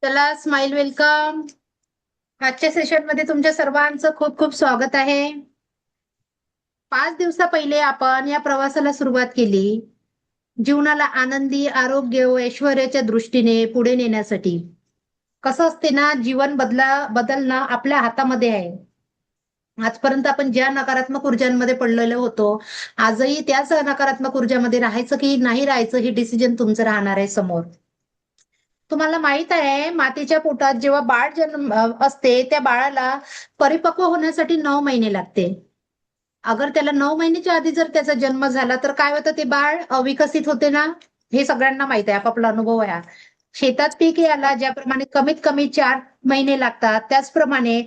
चला smile welcome. आजच्या session मध्ये तुमच्या सर्वांचं खूप खूप स्वागत आहे. 5 दिवसा पहिले आपण या प्रवासाला सुरुवात केली, जीवनाला आनंदी, आरोग्य व ऐश्वर्याच्या दृष्टीने पुढे नेण्यासाठी. कसं असते ना, जीवन बदलणं आपल्या हातामध्ये आहे. आजपर्यंत आपण ज्या नकारात्मक ऊर्जांमध्ये पडलेलो होतो, आजही त्याच नकारात्मक ऊर्जामध्ये राहायचं की नाही राहायचं हे डिसिजन तुमचं राहणार आहे समोर. तुम्हाला माहित आहे, मातेच्या पोटात जेव्हा बाळ जन्म असते, त्या बाळाला परिपक्व होण्यासाठी 9 महिने लागते. अगर त्याला 9 महिन्याच्या आधी जर त्याचा जन्म झाला तर काय होतं, ते बाळ अविकसित होते ना. हे सगळ्यांना माहित आहे, आपापला अनुभव आहे. शेतात पीक यायला ज्याप्रमाणे कमीत कमी 4 महिने लागतात, त्याचप्रमाणे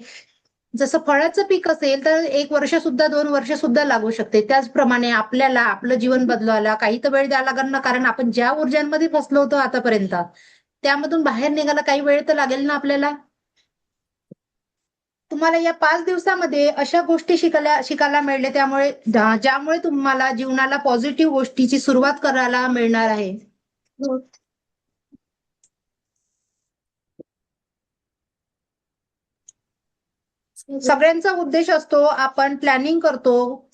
जसं फळाचं पीक असेल तर 1 वर्ष सुद्धा 2 वर्ष सुद्धा लागू शकते. त्याचप्रमाणे आपल्याला आपलं जीवन बदलवायला काही तर वेळ द्यावा लागेल ना, कारण आपण ज्या ऊर्जांमध्ये फसलो होतो आतापर्यंत, त्यामधून बाहेर निघायला काही वेळ तर लागेल ना आपल्याला. तुम्हाला या 5 दिवसामध्ये अशा गोष्टी शिकायला मिळल्या, त्यामुळे ज्यामुळे तुम्हाला जीवनाला पॉझिटिव्ह गोष्टीची सुरुवात करायला मिळणार आहे. सगळ्यांचा उद्देश असतो, आपण प्लॅनिंग करतो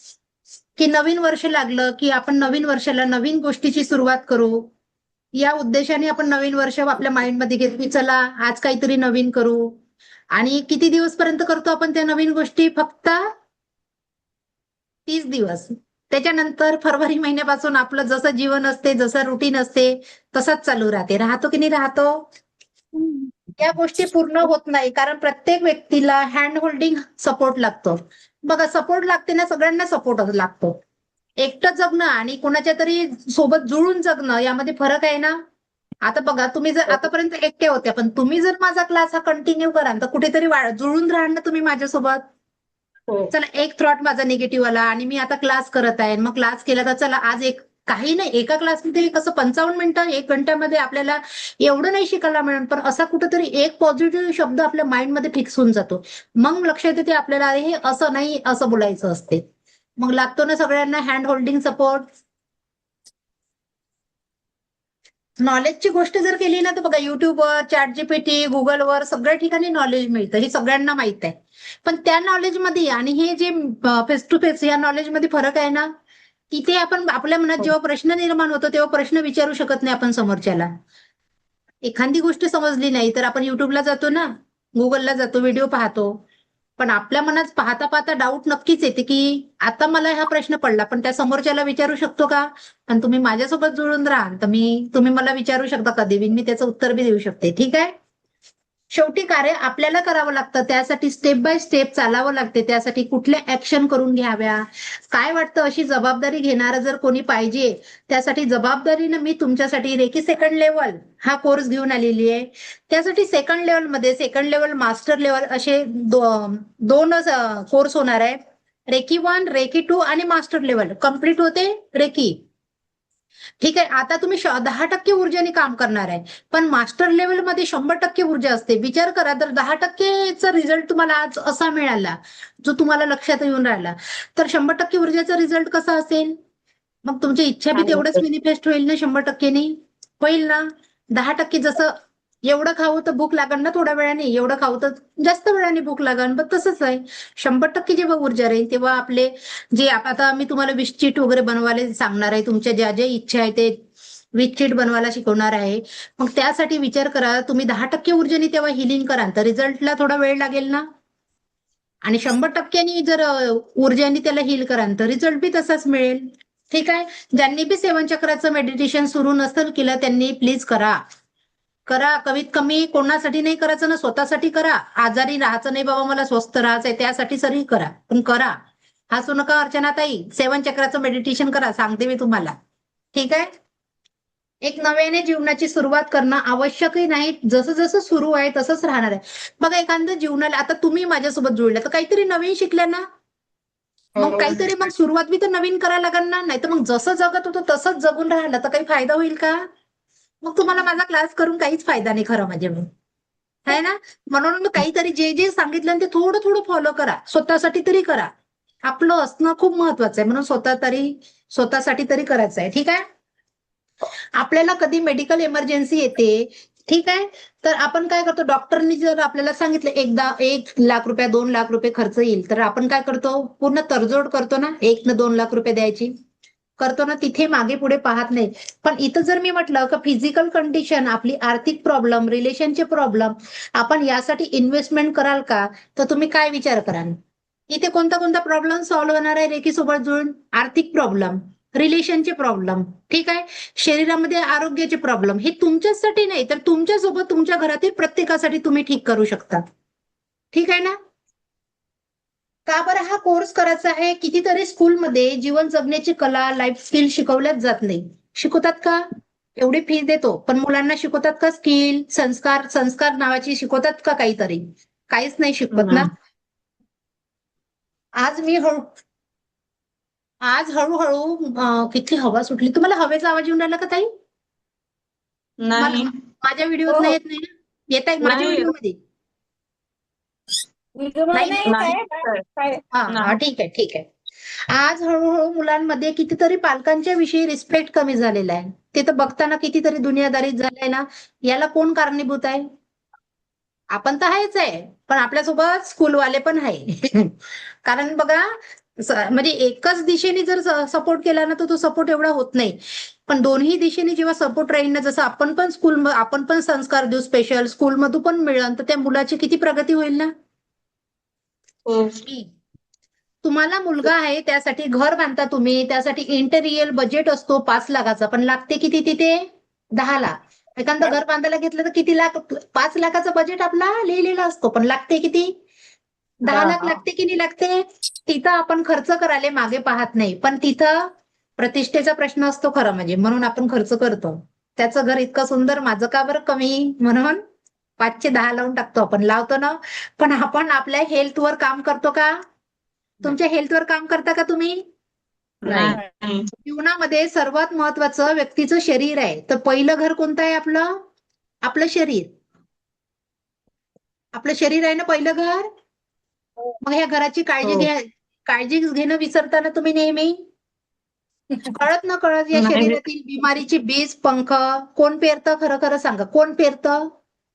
की नवीन वर्ष लागलं की आपण नवीन वर्षाला नवीन गोष्टीची सुरुवात करू. या उद्देशाने आपण नवीन वर्ष आपल्या माइंडमध्ये घेतो की चला आज काहीतरी नवीन करू. आणि किती दिवस पर्यंत करतो आपण त्या नवीन गोष्टी? फक्त 30 दिवस. त्याच्यानंतर फरवरी महिन्यापासून आपलं जसं जीवन असते, जसं रुटीन असते, तसंच चालू राहतो की नाही राहतो. या गोष्टी पूर्ण होत नाही, कारण प्रत्येक व्यक्तीला हँड होल्डिंग सपोर्ट लागतो. बघा, सपोर्ट लागते ना, सगळ्यांना सपोर्ट लागतो. एकटं जगणं आणि कोणाच्या तरी सोबत जुळून जगणं यामध्ये फरक आहे ना. आता बघा, तुम्ही जर आतापर्यंत एकटे होत्या, पण तुम्ही जर माझा क्लास हा कंटिन्यू कराल तर कुठेतरी जुळून राहाल ना तुम्ही माझ्यासोबत. चला, एक थॉट माझा निगेटिव्ह आला आणि मी आता क्लास करत आहे, मग क्लास केला तर चला आज काही नाही, एका क्लासमध्ये कसं 55 मिनिटं 1 घंट्यामध्ये आपल्याला एवढं नाही शिकायला मिळेल, पण असा कुठेतरी एक पॉझिटिव्ह शब्द आपल्या माइंडमध्ये फिक्स होऊन जातो. मग लक्षात येते आपल्याला, अरे हे असं नाही, असं बोलायचं असते. मग लागतो ना सगळ्यांना हँड होल्डिंग सपोर्ट. नॉलेजची गोष्ट जर केली ना तर बघा, युट्यूबवर, चॅट जीपीटी, गुगलवर सगळ्या ठिकाणी नॉलेज मिळतं, हे सगळ्यांना माहित आहे. पण त्या नॉलेजमध्ये आणि हे जे फेस टू फेस या नॉलेजमध्ये फरक आहे ना. तिथे आपण आपल्या मनात जेव्हा प्रश्न निर्माण होतो तेव्हा प्रश्न विचारू शकत नाही आपण समोरच्याला. एखादी गोष्ट समजली नाही तर आपण युट्यूबला जातो ना, गुगलला जातो, व्हिडिओ पाहतो. पण आपल्या मनात पाहता पाहता डाऊट नक्कीच येते की आता मला हा प्रश्न पडला, पण त्या समोरच्याला विचारू शकतो का? आणि तुम्ही माझ्यासोबत जुळून राहा तर तुम्ही मला विचारू शकता कधी बी, मी त्याचं उत्तर बी देऊ शकते. ठीक आहे. शेवटी कार्य आपल्याला करावं लागतं, त्यासाठी स्टेप बाय स्टेप चालावं लागते. त्यासाठी कुठल्या ऍक्शन करून घ्याव्या, काय वाटतं, अशी जबाबदारी घेणारं जर कोणी पाहिजे, त्यासाठी जबाबदारीनं मी तुमच्यासाठी रेकी सेकंड लेवल हा कोर्स घेऊन आलेली आहे. त्यासाठी सेकंड लेवल मास्टर लेवल असे दोन कोर्स होणार आहे. रेकी 1, रेकी 2 आणि मास्टर लेवल कम्प्लीट होते रेकी. ठीक आहे. आता तुम्ही 10% ऊर्जेने काम करणार आहे, पण मास्टर लेवलमध्ये 100% ऊर्जा असते. विचार करा, तर 10%चा रिझल्ट तुम्हाला आज असा मिळाला, जो तुम्हाला लक्षात येऊन राहिला, तर 100% ऊर्जेचा रिझल्ट कसा असेल? मग तुमची इच्छा बी तेवढंच मॅनिफेस्ट होईल ना, 100%नी होईल ना. 10% जसं एवढं खाऊ तर भूक लागल ना थोड्या वेळाने, एवढं खाऊ तर जास्त वेळाने भूक लागल. पण तसंच आहे, 100% जेव्हा ऊर्जा राहील तेव्हा आपले जे आता मी तुम्हाला विश्चिट वगैरे बनवायला सांगणार आहे, तुमच्या ज्या ज्या इच्छा आहे ते विश्चिट बनवायला शिकवणार आहे. मग त्यासाठी विचार करा, तुम्ही 10% ऊर्जेने तेव्हा हिलिंग करा तर रिझल्टला थोडा वेळ लागेल ना. आणि 100%नी जर ऊर्जाने त्याला हील कराल तर रिझल्ट बी तसाच मिळेल. ठीक आहे. ज्यांनी बी 7 चक्राचं मेडिटेशन सुरू नसेल केलं त्यांनी प्लीज करा. करा, कमीत कमी कोणासाठी नाही करायचं ना, स्वतःसाठी करा. आजारी राहायचं नाही बाबा, मला स्वस्थ राहायचंय, त्यासाठी सरी करा, पण करा. हसू नका अर्चनाताई, 7 चक्राचं मेडिटेशन करा, सांगते मी तुम्हाला. ठीक आहे. एक नव्याने जीवनाची सुरुवात करणं आवश्यकही नाही, जसं जसं सुरू आहे तसंच राहणार आहे. बघा, एखादं जीवनाला आता तुम्ही माझ्यासोबत जुळल्या तर काहीतरी नवीन शिकल्या ना. मग काहीतरी मग सुरुवात बी तर नवीन करायला लागणार ना, नाही तर मग जसं जगत होतं तसंच जगून राहिलं तर काही फायदा होईल का? मग तुम्हाला माझा क्लास करून काहीच फायदा नाही खरं म्हणजे. मग आहे ना. म्हणून काहीतरी जे जे सांगितलं ते थोडं थोडं फॉलो करा, स्वतःसाठी तरी करा. आपलं असणं खूप महत्वाचं आहे, म्हणून स्वतःसाठी तरी करायचं आहे. ठीक आहे. आपल्याला कधी मेडिकल इमर्जन्सी येते ठीक आहे. तर आपण काय करतो, डॉक्टरनी जर आपल्याला सांगितलं एकदा 1 लाख रुपये 2 लाख रुपये खर्च येईल, तर आपण काय करतो, पूर्ण तडजोड करतो ना, 1 न 2 लाख रुपये द्यायची करतो ना, तिथे मागे पुढे पाहत नाही. पण इथं जर मी म्हटलं का फिजिकल कंडिशन, आपली आर्थिक प्रॉब्लेम, रिलेशनचे प्रॉब्लेम, आपण यासाठी इन्व्हेस्टमेंट कराल का, तर तुम्ही काय विचार कराल? इथे कोणता कोणता प्रॉब्लेम सॉल्व्ह होणार आहे रेकी सोबत जुळून? आर्थिक प्रॉब्लेम, रिलेशनचे प्रॉब्लेम, ठीक आहे, शरीरामध्ये आरोग्याचे प्रॉब्लेम, हे तुमच्यासाठी नाही तर तुमच्यासोबत तुमच्या घरातील प्रत्येकासाठी तुम्ही ठीक करू शकता. ठीक आहे ना? का बरं हा कोर्स करायचा आहे? कितीतरी स्कूलमध्ये जीवन जगण्याची कला, लाईफ स्किल शिकवल्याच जात नाही. शिकवतात का? एवढी फी देतो, पण मुलांना शिकवतात का स्किल, संस्कार, संस्कार नावाची शिकवतात का काहीतरी? काहीच नाही शिकवत ना. आज मी हळू आज हळूहळू किती हवा सुटली. तुम्हाला हवेचा आवाज येऊन राहिला का ताई? मला नाही. माझ्या व्हिडिओत हो नाही हो. येत नाही ना? येत आहे माझ्या नाही येत. व्हिडिओमध्ये? व्हिडिओ मध्ये नाही नाही ना? नाही काय येत आहे. काय हा हा, नाही. ठीक आहे ठीक आहे. आज हळूहळू मुलांमध्ये कितीतरी पालकांच्या विषयी रिस्पेक्ट कमी झालेला आहे. ते तर बघताना कितीतरी दुनियादारीत झालंय ना. याला कोण कारणीभूत आहे? आपण तर आहेच आहे, पण आपल्यासोबत स्कूलवाले पण आहे. कारण बघा, म्हणजे एकच दिशेने जर सपोर्ट केला ना, तर तो सपोर्ट एवढा होत नाही. पण दोन्ही दिशेने जेव्हा सपोर्ट राहील ना, जसं आपण पण संस्कार देऊ स्पेशल, स्कूलमधून पण मिळेल, तर त्या मुलाची किती प्रगती होईल ना. हो. तुम्हाला मुलगा आहे, त्यासाठी घर बांधता तुम्ही, त्यासाठी इंटेरियर बजेट असतो 5 लाखाचा, पण लागते किती तिथे? 10 लाख. एखादं घर बांधायला घेतलं तर किती लाख? 5 लाखाचा बजेट आपला लिहिलेला असतो, पण लागते किती? 10 लाख लागते की नाही लागते? तिथं आपण खर्च करायला मागे पाहत नाही, पण तिथं प्रतिष्ठेचा प्रश्न असतो खरं म्हणजे, म्हणून आपण खर्च करतो. त्याचं घर इतकं सुंदर, माझं का बरं कमी, म्हणून 5 चे 10 लावून टाकतो आपण, लावतो ना. पण आपण आपल्या हेल्थवर काम करतो का? तुमच्या हेल्थवर काम करता का तुम्ही? नाही. नाही. जीवनामध्ये सर्वात महत्वाचं व्यक्तीचं शरीर आहे. तर पहिलं घर कोणतं आहे आपलं? आपलं शरीर. आपलं शरीर आहे ना पहिलं घर. मग ह्या घराची हो. काळजी घेणं विसरता ना तुम्ही नेहमी. कळत न कळत या नाही. शरीरातील बिमारीची बीज पंख कोण पेरतं? खरं खरं सांगा, कोण पेरतं?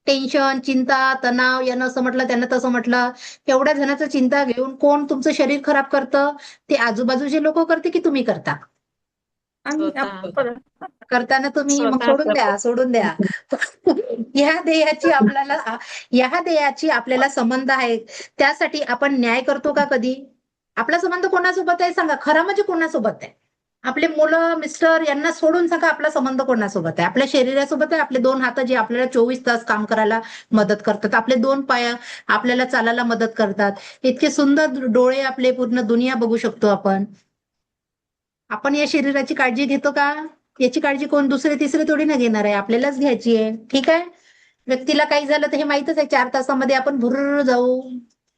टेन्शन, चिंता, तणाव, यानं असं म्हटलं त्यानं तसं म्हटलं, एवढ्या जणांचं चिंता घेऊन कोण तुमचं शरीर खराब करतं? ते आजूबाजूचे लोक करते की तुम्ही करता? आम्ही स्वतः. करताना तुम्ही, मग स्वतः सोडून द्या सोडून द्या. ह्या देहाची आपल्याला संबंध आहे. त्यासाठी आपण न्याय करतो का कधी? आपला संबंध कोणासोबत आहे सांगा, खरा म्हणजे कोणासोबत आहे? आपले मुलं, मिस्टर यांना सोडून सांगा आपला संबंध कोणासोबत आहे? आपल्या शरीरासोबत आहे. आपले 2 हात जे आपल्याला 24 तास काम करायला मदत करतात, आपले 2 पाय आपल्याला चालायला मदत करतात, इतके सुंदर डोळे आपले, पूर्ण दुनिया बघू शकतो आपण. आपण या शरीराची काळजी घेतो का? याची काळजी कोण दुसरे तिसरे थोडी ना घेणार आहे, आपल्यालाच घ्यायची आहे. ठीक आहे. व्यक्तीला काही झालं तर हे माहितच आहे, 4 तासामध्ये आपण भुर्र जाऊ,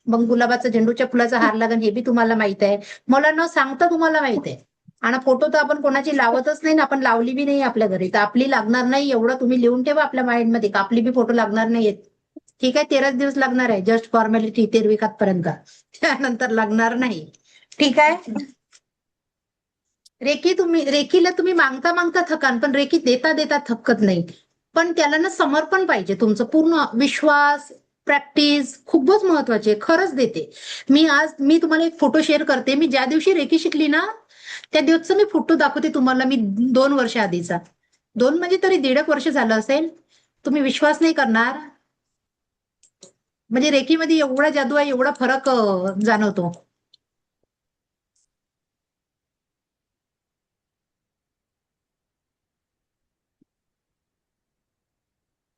मग गुलाबाचा झेंडूच्या फुलाचा हार लागेल हे बी तुम्हाला माहित आहे. मला न सांगता तुम्हाला माहित आहे. आणि फोटो तर आपण कोणाची लावतच नाही ना, आपण लावली बी नाही आपल्या घरी, तर आपली लागणार नाही एवढं तुम्ही लिहून ठेवा आपल्या माइंडमध्ये, का आपली बी फोटो लागणार नाहीयेत. ठीक आहे. 13च दिवस लागणार आहे, जस्ट फॉर्मॅलिटी 13वी पर्यंत, त्यानंतर लागणार नाही. ठीक आहे. रेकीला तुम्ही मागता मागता थकान, पण रेकी देता देता थकत नाही. पण त्याला ना समर्पण पाहिजे, तुमचं पूर्ण विश्वास, प्रॅक्टिस खूपच महत्वाची आहे. खरंच देते. मी तुम्हाला एक फोटो शेअर करते. मी ज्या दिवशी रेकी शिकली ना, त्या दिवसचा मी फोटो दाखवते तुम्हाला. मी 2 वर्ष आधीचा, 2 म्हणजे तरी 1.5 वर्ष झालं असेल. तुम्ही विश्वास नाही करणार, म्हणजे रेकीमध्ये एवढा जादू आहे, एवढा फरक जाणवतो.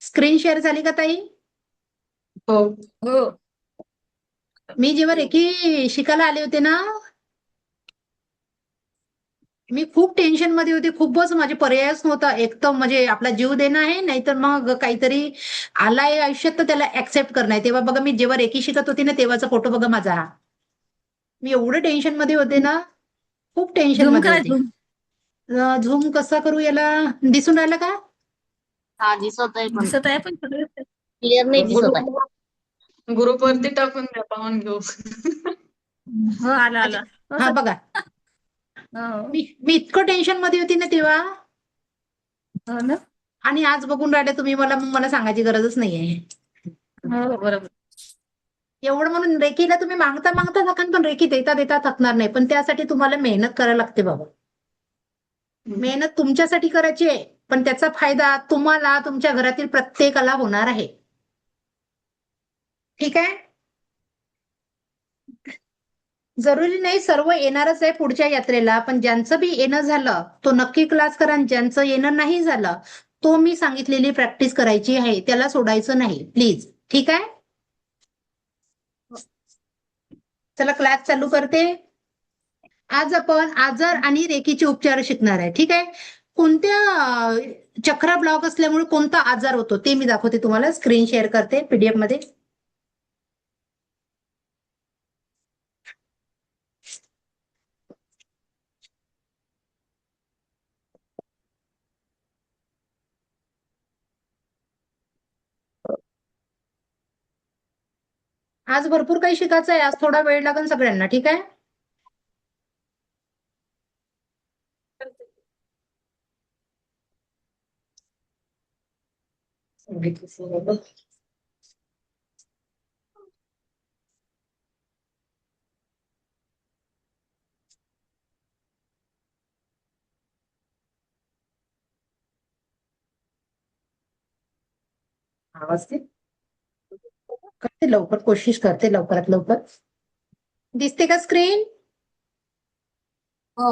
स्क्रीन शेअर झाली का ताई? हो. हो. मी जेव्हा रेकी शिकायला आले होते ना, मी खूप टेन्शन मध्ये होते. खूपच, माझे पर्यायच नव्हता. एक तर म्हणजे आपला जीव देणं आहे, नाहीतर मग काहीतरी आलाय आयुष्यात तर त्याला ऍक्सेप्ट करणं आहे. तेव्हा बघा, मी जेव्हा रेकी शिकत होती ना, तेव्हाचा फोटो बघा माझा हा. मी एवढं टेन्शन मध्ये होते ना, खूप टेन्शन झूम मध्ये करा होते. झूम. झूम कसा करू याला? दिसून राहिलं का? हा दिसत आहे, पण दिसत आहे पण थोडं क्लिअर नाही दिसत आहे. ग्रुपवरती टाकून द्या, पाहून घेऊ. हो आला अच्छा. आला. हा असं. बघा, हो मी इतकं टेन्शन मध्ये होती ना तेव्हा. हो ना. आणि आज बघून राहिले तुम्ही मला सांगायची गरजच नाहीये. हो बरोबर. एवढं म्हणून रेकीला तुम्ही मागता मागता थकाल, पण रेकी देता देता थकणार नाही. पण त्यासाठी तुम्हाला मेहनत करायला लागते बाबा. मेहनत तुमच्यासाठी करायची आहे, पण त्याचा फायदा तुम्हाला, तुमच्या घरातील प्रत्येकाला होणार आहे. ठीक आहे. जरुरी नाही सर्व येणारच आहे पुढच्या यात्रेला, पण ज्यांचं बी येणं झालं तो नक्की क्लास करा. ज्यांचं येणं नाही झालं तो मी सांगितलेली प्रॅक्टिस करायची आहे, त्याला सोडायचं नाही प्लीज. ठीक आहे. चला क्लास चालू करते. आज आपण आजार आणि रेकीचे उपचार शिकणार आहे. ठीक आहे. कोणत्या चक्रा ब्लॉक असल्यामुळे कोणता आजार होतो ते मी दाखवते तुम्हाला. स्क्रीन शेअर करते पीडीएफ मध्ये. आज भरपूर काही शिकायचं आहे. आज थोडा वेळ लागेल सगळ्यांना. ठीक आहे. आवाज ते करते लवकर, कोशिश करते लवकरात लवकर. दिसते का स्क्रीन? हो.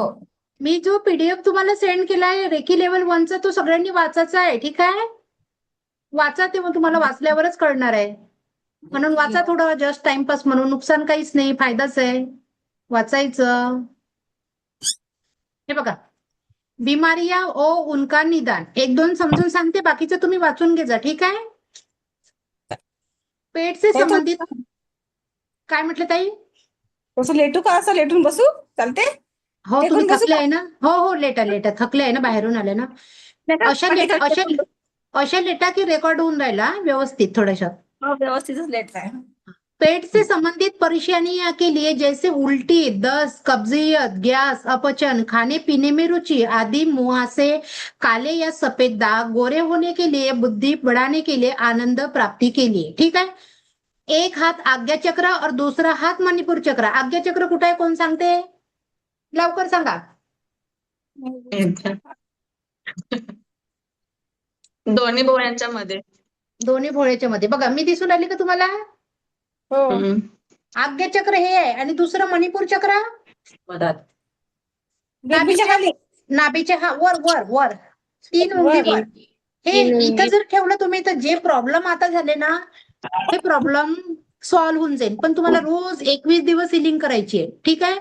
मी जो पीडीएफ तुम्हाला सेंड केलाय रेकी लेवल 1चा तो सगळ्यांनी वाचायचा आहे. ठीक आहे. वाचा, ते मग तुम्हाला वाचल्यावरच कळणार आहे. म्हणून वाचा थोडं, जस्ट टाइमपास म्हणून. नुकसान काहीच नाही, फायदाच आहे वाचायचं. हे बघा, बिमारिया ओ उनका निदान 1-2 समजून सांगते, बाकीचं तुम्ही वाचून घे जा. ठीक आहे. पेटचे संबंधित काय म्हटलं ताई? तसं लेटू का? असं लेटून बसू चालते? हो टेकून तुम्ही बसू थकले का? आहे ना? हो लेटा थकले आहे ना, बाहेरून आले ना. अशा लेटा की रेकॉर्ड होऊन राहिला व्यवस्थित थोड्याशा. हो व्यवस्थितच लेट आहे. पेट से संबंधित परेशानियां के लिए जैसे उल्टी, दस्त, कब्जियत, गैस, अपचन, खाने पीने में रुचि आदि, मुहासे, काले या सफेद दाग, गोरे होने के लिए, बुद्धि बढ़ाने के लिए, आनंद प्राप्ति के लिए. ठीक है. एक हात आज्ञा चक्र और दूसरा हात मणिपूर चक्र. आज्ञा चक्र कुठे आहे, कोण सांगते? लवकर सांगा. दोन्ही भोवऱ्यांच्या मध्ये. दोन्ही भोळ्याच्या मध्ये. बघा मी दिसून आली का तुम्हाला? हो. आज्ञा चक्र हे आहे आणि दुसरं मणिपूर चक्र बेबीच्या खाली. नाभीच्या वर वर वर 3 उंगलीवर. हे इथं जर ठेवलं तुम्ही तर जे प्रॉब्लेम आता झाले ना, हे प्रॉब्लेम सॉल्व्ह होऊन जाईल. पण तुम्हाला रोज 21 दिवस हिलिंग करायची आहे. ठीक आहे.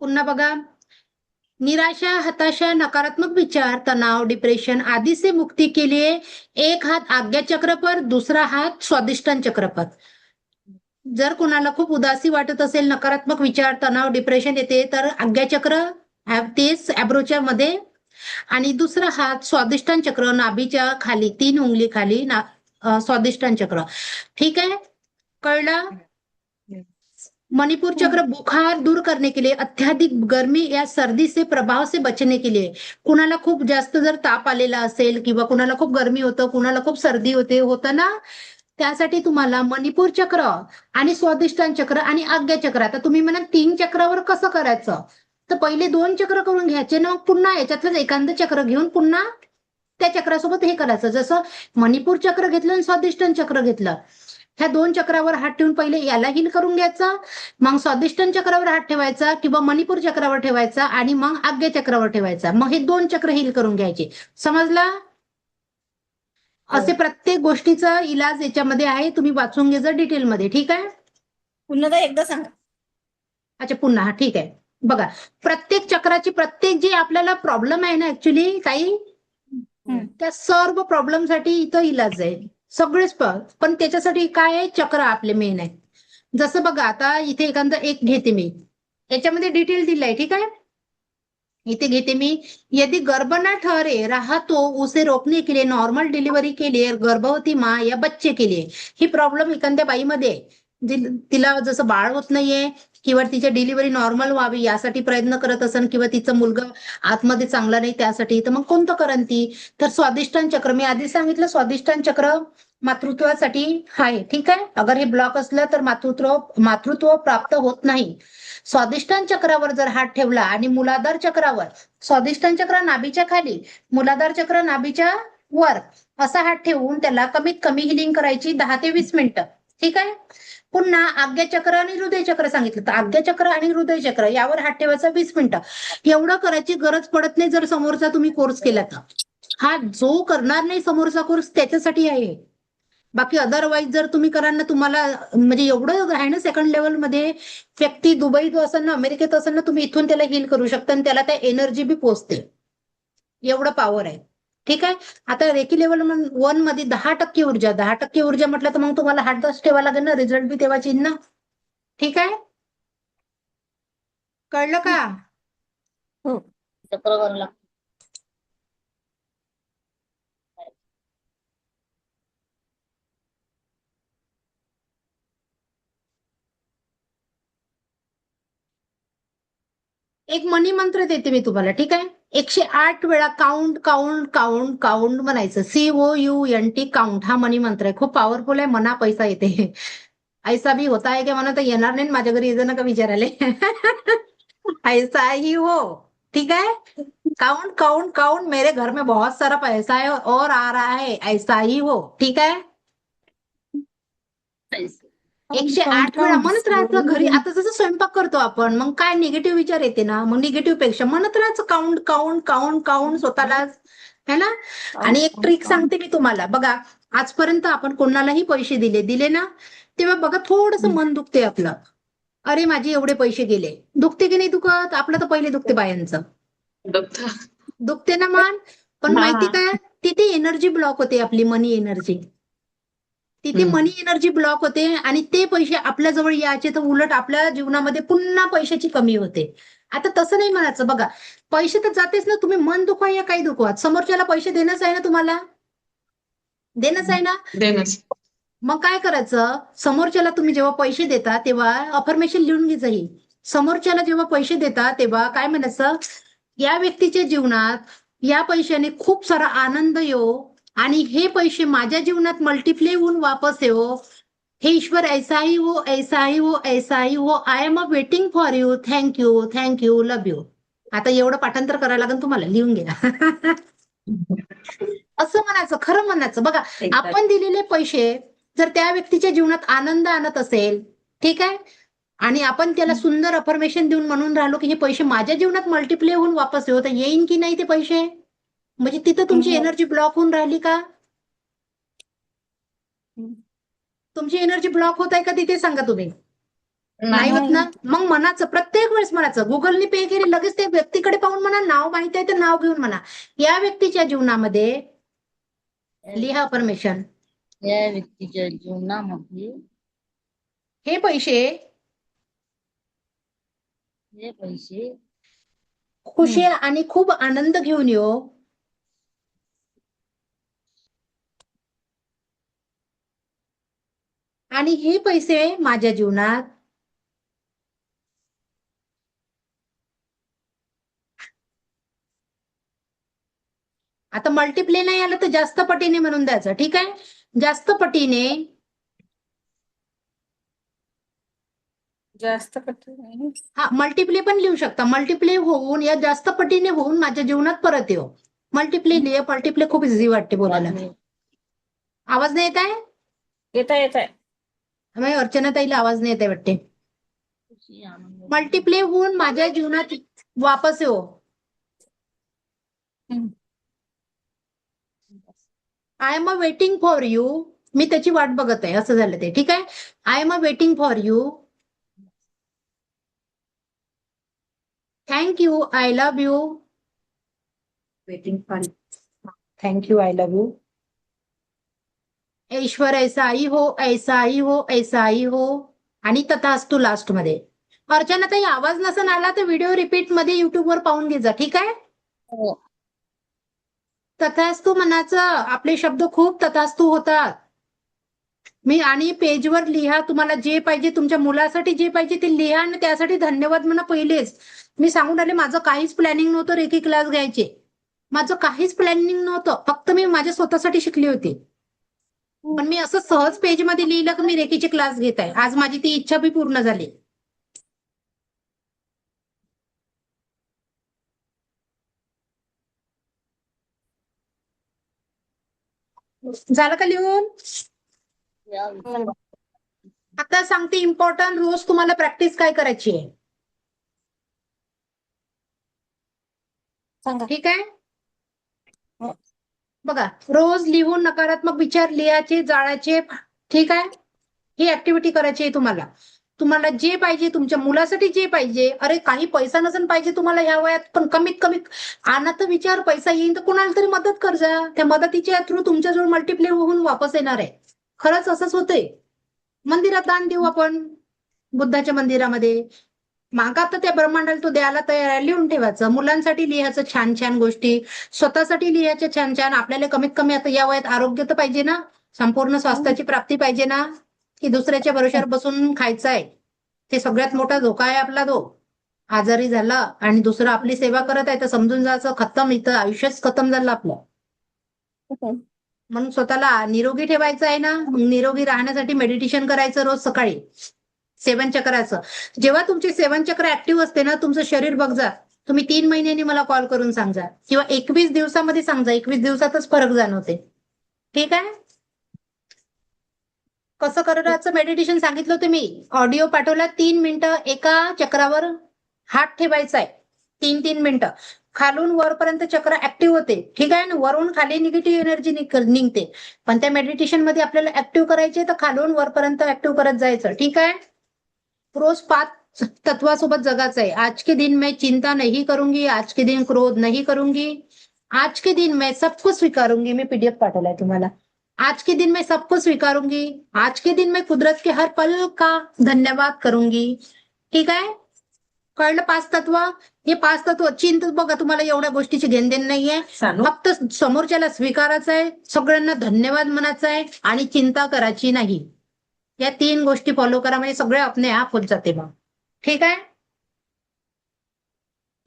पुन्हा बघा, निराशा, हताशा, नकारात्मक विचार, तनाव, डिप्रेशन आदि से मुक्ति के लिए एक हात आज्ञा चक्र पर, दूसरा हात स्वादिष्टान चक्र पर. जर कुणाला खूप उदासी वाटत असेल, नकारात्मक विचार, तणाव, डिप्रेशन येते, तर आज्ञा चक्र तेच ॲब्रोच्या मध्ये, आणि दुसरा हात स्वादिष्टान चक्र नाभीच्या खाली 3 उंगली खाली स्वादिष्टान चक्र. ठीक आहे. कळलं? मणिपुर चक्र बुखार दूर करने के लिए, अत्याधिक गर्मी या सर्दी से प्रभाव से बचने के लिए. कुणाला खूप जास्त जर ताप आलेला असेल किंवा कुणाला खूप गर्मी होतं, कुणाला खूप सर्दी होतं ना, त्यासाठी तुम्हाला मणिपूर चक्र आणि स्वादिष्टान चक्र आणि आज्ञा चक्र. आता तुम्ही म्हणा 3 चक्रावर कसं करायचं, तर पहिले 2 चक्र करून घ्यायचे ना, मग पुन्हा याच्यातलंच एखादं चक्र घेऊन पुन्हा त्या चक्रासोबत हे करायचं. जसं मणिपूर चक्र घेतलं आणि स्वादिष्टान चक्र घेतलं, ह्या 2 चक्रावर हात ठेवून पहिले याला हिल करून घ्यायचा, मग स्वादिष्टान चक्रावर हात ठेवायचा किंवा मणिपूर चक्रावर ठेवायचा आणि मग आज्ञा चक्रावर ठेवायचा. मग हे 2 चक्र हिल करून घ्यायचे. समजला? असे प्रत्येक गोष्टीचा इलाज याच्यामध्ये आहे. तुम्ही वाचून घ्या डिटेलमध्ये. ठीक आहे. पुन्हा एकदा सांगा. अच्छा पुन्हा. ठीक आहे. बघा, प्रत्येक चक्राची प्रत्येक जे आपल्याला प्रॉब्लेम आहे ना ऍक्च्युली काही, त्या सर्व प्रॉब्लेमसाठी इथं इलाज आहे. सगळेच पण त्याच्यासाठी काय आहे, चक्र आपले मेन आहे. जसं बघा, आता इथे एखादा एक घेते मी, याच्यामध्ये डिटेल दिलाय. ठीक आहे. इथे घेते मी, यदि गर्भ ना ठहरे रहा तो उसे रोकने के लिए, नॉर्मल डिलिव्हरी के लिए, गर्भवती माँ या बच्चे के लिए. ही प्रॉब्लेम एखाद्या बाईमध्ये तिला जसं बाळ होत नाहीये किंवा तिची डिलिव्हरी नॉर्मल व्हावी यासाठी प्रयत्न करत असन किंवा तिचं मुलगा आतमध्ये चांगला नाही त्यासाठी, तर मग कोणतं करण ती? तर स्वादिष्टान चक्र, मी आधी सांगितलं स्वादिष्टान चक्र मातृत्वासाठी आहे. ठीक आहे. अगर हे ब्लॉक असलं तर मातृत्व प्राप्त होत नाही. स्वादिष्टान चक्रावर जर हात ठेवला आणि मूलाधार चक्रावर, स्वादिष्टान चक्र नाभीच्या खाली, मूलाधार चक्र नाभीच्या वर, असा हात ठेवून त्याला कमीत कमी हिलिंग करायची 10 ते 20 मिनिटं. ठीक आहे. पुन्हा आज्ञाचक्र आणि हृदय चक्र सांगितलं, तर आज्ञाचक्र आणि हृदय चक्र यावर हात ठेवायचा 20 मिनिटं. एवढं करायची गरज पडत नाही जर समोरचा तुम्ही कोर्स केला तर. हा जो करणार नाही समोरचा कोर्स त्याच्यासाठी आहे. बाकी अदरवाईज जर तुम्ही कराल ना, तुम्हाला म्हणजे एवढं आहे ना सेकंड लेवलमध्ये, व्यक्ती दुबईत असेल ना, अमेरिकेत असेल ना, तुम्ही इथून त्याला हील करू शकता आणि त्याला त्या एनर्जी बी पोचते. एवढं पॉवर आहे. ठीक आहे. आता रेकी लेवल 1 मध्ये 10% ऊर्जा, 10% ऊर्जा म्हटलं तर मग तुम्हाला 8-10 ठेवा लागेल ना, रिझल्ट बी तेव्हाच येईल ना. ठीक आहे. कळलं का? चक्र करावं लागतं. एक मनी मंत्र देते मी तुम्हाला. ठीक आहे. 108 वेळा काउंट काउंट काउंट काउंट म्हणायचं. COUNT काउंट हा मनी मंत्र आहे. खूप पॉवरफुल आहे. मना पैसा येते. ऐसा भी होता है क्या म्हणा, तर येणार नाही माझ्या घरी येतं नका विचारायला. ऐसा ही हो. ठीक है. काउंट काउंट काउंट, मेरे घर में बहुत सारा पैसा है और आ रहा है, ऐसा ही हो. ठीक है. 108 वेळा म्हणत राहायचं घरी. आता जसं स्वयंपाक करतो आपण, मग काय निगेटिव्ह विचार येते ना, मग निगेटिव्ह पेक्षा म्हणत राहायचं काउंट काउंट काउंट काउंट स्वतःलाच, है ना. आणि एक ट्रिक सांगते मी तुम्हाला. बघा, आजपर्यंत आपण कोणालाही पैसे दिले ना, तेव्हा बघा थोडंसं मन दुखते आपलं. अरे माझे एवढे पैसे गेले. दुखते की नाही दुखत? आपलं तर पहिले दुखते बायांचं. दुखते ना मान. पण हा, माहिती हा. काय, तिथे एनर्जी ब्लॉक होते आपली, मनी एनर्जी. तिथे मनी एनर्जी ब्लॉक होते आणि ते पैसे आपल्या जवळ यायचे तर उलट आपल्या जीवनामध्ये पुन्हा पैशाची कमी होते. आता तसं नाही म्हणायचं. बघा, पैसे तर जातेच ना, तुम्ही मन दुखवा या काही दुखवा, समोरच्याला पैसे देणंच आहे ना, तुम्हाला देणंच आहे ना. देणंच. मग काय करायचं, समोरच्याला तुम्ही जेव्हा पैसे देता तेव्हा अफर्मेशन लिहून घे जाईल. समोरच्याला जेव्हा पैसे देता तेव्हा काय म्हणायचं, या व्यक्तीच्या जीवनात या पैशाने खूप सारा आनंद येऊ आणि हे पैसे माझ्या जीवनात मल्टिप्लाय होऊन वापस येऊ. हे ईश्वर ऐसा ही हो, ऐसा ही हो, ऐसा ही हो. I am waiting for you. Thank you, thank you, love you. आता एवढं पाठांतर करायला लागेल तुम्हाला, लिहून घ्या. असं म्हणायचं, खरं म्हणायचं. बघा, आपण दिलेले पैसे जर त्या व्यक्तीच्या जीवनात आनंद आणत असेल, ठीक आहे, आणि आपण त्याला सुंदर अफर्मेशन देऊन म्हणून राहिलो की हे पैसे माझ्या जीवनात मल्टिप्लाय होऊन वापस येऊ, तर येईन की नाही ते पैसे? म्हणजे तिथं तुमची एनर्जी ब्लॉक होऊन राहिली का? तुमची एनर्जी ब्लॉक होत आहे का तिथे, सांगा तुम्ही. नाही होत ना. मग मनाचं प्रत्येक वेळेस म्हणायचं, गुगलने पे केले लगेच त्या व्यक्तीकडे पाहून म्हणा, नाव माहिती आहे तर नाव घेऊन म्हणा, या व्यक्तीच्या जीवनामध्ये लिहा अफर्मेशन. या व्यक्तीच्या जीवनामध्ये हे पैसे खुशी आणि खूप आनंद घेऊन येऊ. आणि हे पैसे माझ्या जीवनात आता मल्टिप्ले नाही आलं तर जास्त पटीने म्हणून द्यायचं. ठीक आहे. जास्त पटीने, जास्त कठीण. हा मल्टिप्ले पण लिहू शकता. मल्टिप्ले होऊन या जास्त पटीने होऊन माझ्या जीवनात परत येऊ. मल्टिप्ले लिहा. मल्टिप्ले खूप इझी वाटते बोलायला. आवाज नाही येत आहे? येत आहे. अर्चना ताईला आवाज नाही येत आहे वाटते. मल्टिप्ले होऊन माझ्या जीवनात वापस येऊ. I am waiting for you. मी त्याची वाट बघत आहे, असं झालं ते. ठीक आहे. I am waiting for you. Thank you, I love you. Waiting for thank you, I love you. ईश्वर ऐसा ही हो, ऐसा ही हो, ऐसा ही हो. आणि तथास्तु लास्ट मध्ये. अर्चना ताई, आवाज नसन आला तर व्हिडिओ रिपीट मध्ये युट्यूबवर पाहून घे जा. ठीक आहे. तथास्तु म्हणायचं. आपले शब्द खूप तथास्तु होतात. मी आणि पेजवर लिहा, तुम्हाला जे पाहिजे तुमच्या मुलासाठी जे पाहिजे ते लिहा आणि त्यासाठी धन्यवाद म्हणा पहिलेच. मी सांगून राहिले माझं काहीच प्लॅनिंग नव्हतं रेकी क्लास घ्यायचे. माझं काहीच प्लॅनिंग नव्हतं, फक्त मी माझ्या स्वतःसाठी शिकली होती. पण मी असं सहज पेजमध्ये लिहिलं की मी रेकीचे क्लास घेत आहे. आज माझी ती इच्छा बी पूर्ण झाली. झालं का लिहून? या वित्तीय आता सांगते इम्पॉर्टंट, रोज तुम्हाला प्रॅक्टिस काय करायची आहे, सांगा. ठीक आहे? हो. बघा, रोज लिहून नकारात्मक विचार लिहायचे, जाळायचे, ठीक आहे? ही ऍक्टिव्हिटी करायची आहे तुम्हाला. तुम्हाला जे पाहिजे तुमच्या मुलासाठी जे पाहिजे, अरे काही पैसा नसेल पाहिजे तुम्हाला ह्या वयात, पण कमीत कमी आणा तर विचार, पैसा येईल तर कोणाला तरी मदत कर जा. त्या मदतीच्या थ्रू तुमच्याजवळ मल्टिप्लाय होऊन वापस येणार आहे. खरंच असंच होतंय. मंदिरात दान देऊ आपण, बुद्धाच्या मंदिरामध्ये मागा तर त्या ब्रह्मांडाला तो द्यायला तयार आहे, लिहून ठेवायचं. मुलांसाठी लिहायचं छान छान गोष्टी, स्वतःसाठी लिहायच्या छान छान. आपल्याला कमीत कमी आता या वयात आरोग्य तर पाहिजे ना, संपूर्ण स्वास्थ्याची प्राप्ती पाहिजे ना, की दुसऱ्याच्या भरोश्यावर बसून खायचं आहे. ते सगळ्यात मोठा धोका आहे आपला तो. आजारी झाला आणि दुसरं आपली सेवा करत आहे तर समजून जायचं खतम, इथं आयुष्यच खतम झालं आपलं. म्हणून स्वतःला निरोगी ठेवायचं आहे ना, मग निरोगी राहण्यासाठी मेडिटेशन करायचं रोज सकाळी, 7 चक्राचं. जेव्हा तुमचे 7 चक्र ऍक्टिव्ह असते ना, तुमचं शरीर बघ जा. तुम्ही 3 महिन्यांनी मला कॉल करून सांगा किंवा 21 दिवसामध्ये सांगा, 21 दिवसातच फरक जाणवते, ठीक आहे? कसं करायचं मेडिटेशन सांगितलं होतं मी, ऑडिओ पाठवला. 3 मिनिटं एका चक्रावर हात ठेवायचा आहे, 3 मिनिटं. खालून वरपर्यंत चक्र ऍक्टिव्ह होते, ठीक आहे ना? वरून खाली निगेटिव्ह एनर्जी निघते, पण त्या मेडिटेशन मध्ये आपल्याला ऍक्टिव्ह करायचे तर खालून वरपर्यंत ऍक्टिव्ह करत जायचं, ठीक आहे? रोज 5 तत्वासोबत जगायचं आहे. आज के दिन मैं चिंता नहीं करूंगी, आज के दिन क्रोध नहीं करूंगी, आज के दिन मैं सबको स्वीकारूंगी. मी पीडीएफ पाठवलाय तुम्हाला. आज के दिन मैं सबको स्वीकारूंगी, आज के दिन मैं कुदरत के हर पल का धन्यवाद करूंगी, ठीक आहे? कळलं 5 तत्व? हे 5 तत्व चिंत बघा, तुम्हाला एवढ्या गोष्टीची घेणदेण नाहीये. फक्त समोरच्याला स्वीकारायचं आहे, सगळ्यांना धन्यवाद म्हणायचं आहे आणि चिंता करायची नाही. या 3 गोष्टी फॉलो करा, म्हणजे सगळे आपले आप होत जाते मग, ठीक आहे?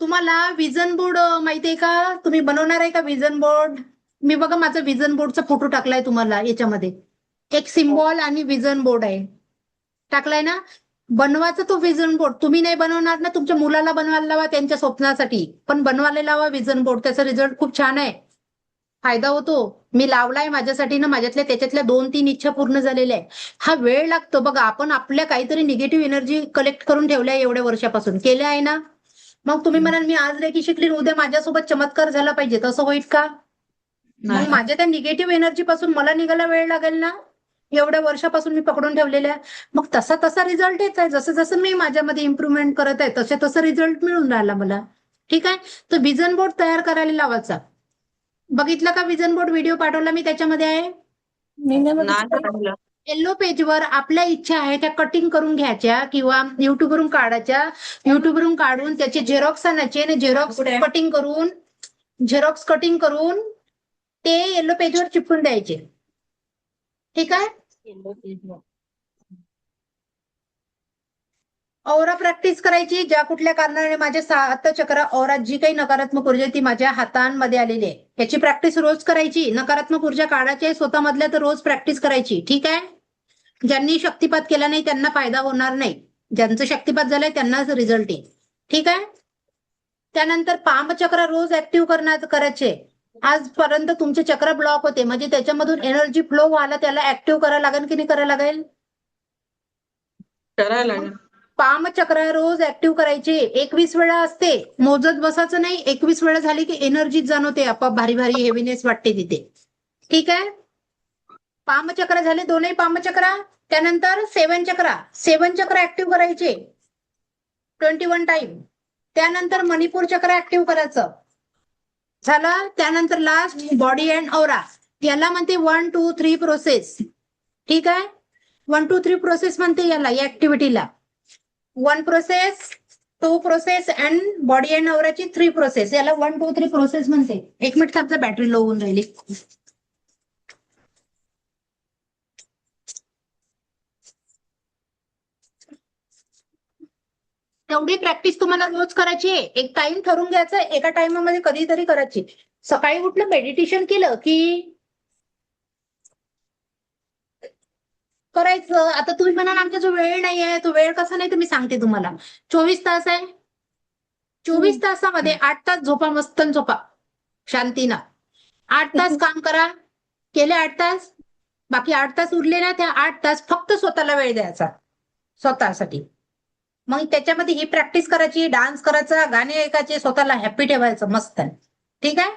तुम्हाला विजन बोर्ड माहितीये का? तुम्ही बनवणार आहे का विजन बोर्ड? मी बघा माझा विजन बोर्डचा फोटो टाकलाय तुम्हाला याच्यामध्ये. एक सिम्बॉल आणि विजन बोर्ड आहे, टाकलाय ना? बनवायचा तो विजन बोर्ड. तुम्ही नाही बनवणार ना, तुमच्या मुलाला बनवायला लावा त्यांच्या स्वप्नासाठी, पण बनवायला लावा विजन बोर्ड. त्याचा रिझल्ट खूप छान आहे, फायदा होतो. मी लावलाय माझ्यासाठी ना, माझ्यातल्या त्याच्यातल्या 2-3 इच्छा पूर्ण झालेल्या आहे. हा वेळ लागतो बघा, आपण आपल्या काहीतरी निगेटिव्ह एनर्जी कलेक्ट करून ठेवल्या एवढ्या वर्षापासून, केल्या आहे ना. मग तुम्ही म्हणाल मी आज रेकी शिकली, उद्या माझ्यासोबत चमत्कार झाला पाहिजे, तसं होईल का? मग माझ्या त्या निगेटिव्ह एनर्जी पासून मला निघायला वेळ लागेल ना, एवढ्या वर्षापासून मी पकडून ठेवलेल्या. मग तसा तसा रिझल्ट येत आहे, जसं जसं मी माझ्यामध्ये इम्प्रुव्हमेंट करत आहे तसे तसं रिझल्ट मिळून राहिला मला, ठीक आहे? तर विजन बोर्ड तयार करायला लावायचा. बघितलं का विजन बोर्ड? व्हिडिओ पाठवला मी, त्याच्यामध्ये आहे. नाही पाहिलं. येलो पेजवर आपल्या इच्छा आहे त्या कटिंग करून घ्यायच्या किंवा युट्यूबवरून काढायच्या. युट्यूबवरून काढून त्याचे झेरॉक्स आणायचे आणि झेरॉक्स कटिंग करून ते येलो पेजवर चिपकून द्यायचे, ठीक आहे? येलो पेजवर. औरा प्रॅक्टिस करायची. ज्या कुठल्या कारणाने माझ्या 7 चक्र औरात जी काही नकारात्मक ऊर्जा ती माझ्या हातांमध्ये आलेली आहे, याची प्रॅक्टिस रोज करायची. नकारात्मक ऊर्जा काढायची आहे स्वतःमधल्या तर रोज प्रॅक्टिस करायची, ठीक आहे? ज्यांनी शक्तिपात केला नाही त्यांना फायदा होणार नाही, ज्यांचं शक्तिपात झालंय त्यांनाच रिझल्ट येईल, ठीक आहे? त्यानंतर पामचक्र रोज ऍक्टिव्ह करायचे. आजपर्यंत तुमचे चक्र ब्लॉक होते, म्हणजे त्याच्यामधून एनर्जी फ्लो व्हायला त्याला ऍक्टिव्ह करायला लागेल की नाही करायला लागेल? करायला लागेल. पामचक्र रोज ऍक्टिव्ह करायचे. 21 वेळा असते, मोजत बसायचं नाही. 21 वेळा झाली की एनर्जी जाणवते, आपोआप भारी भारी हेवीनेस वाटते तिथे, ठीक आहे? पामचक्र झाले, दोनही पामचक्र. त्यानंतर 7 चक्र ऍक्टिव्ह करायचे 21 टाइम. त्यानंतर मणिपूर चक्र ऍक्टिव्ह करायचं झालं. त्यानंतर लास्ट बॉडी अँड औरा, याला म्हणते 1, 2, 3 प्रोसेस, ठीक आहे? 1, 2, 3 प्रोसेस म्हणते याला, या ऍक्टिव्हिटीला. 1 process, 2 process and body and औराची 3 प्रोसेस, याला 1, 2, 3 प्रोसेस म्हणते. 1 मिनिट थांबता, बॅटरी लो होऊन राहिली. तेवढी प्रॅक्टिस तुम्हाला रोज करायची आहे. एक टाइम ठरवून घ्यायचा, एका टाइममध्ये कधीतरी करायची. सकाळी उठलं मेडिटेशन केलं की करायचं. आता तुम्ही म्हणाल आमच्या जो वेळ नाही आहे, तो वेळ कसा नाही तर मी सांगते तुम्हाला. 24 तास आहे. 24 तासामध्ये 8 तास झोपा, मस्त झोपा शांतीनं. 8 तास काम करा. केले 8 तास, बाकी 8 तास उरले ना, त्या 8 तास फक्त स्वतःला वेळ द्यायचा, स्वतःसाठी. मग त्याच्यामध्ये ही प्रॅक्टिस करायची, डान्स करायचा, गाणे ऐकायचे, स्वतःला हॅपी ठेवायचं मस्त. ठीक आहे.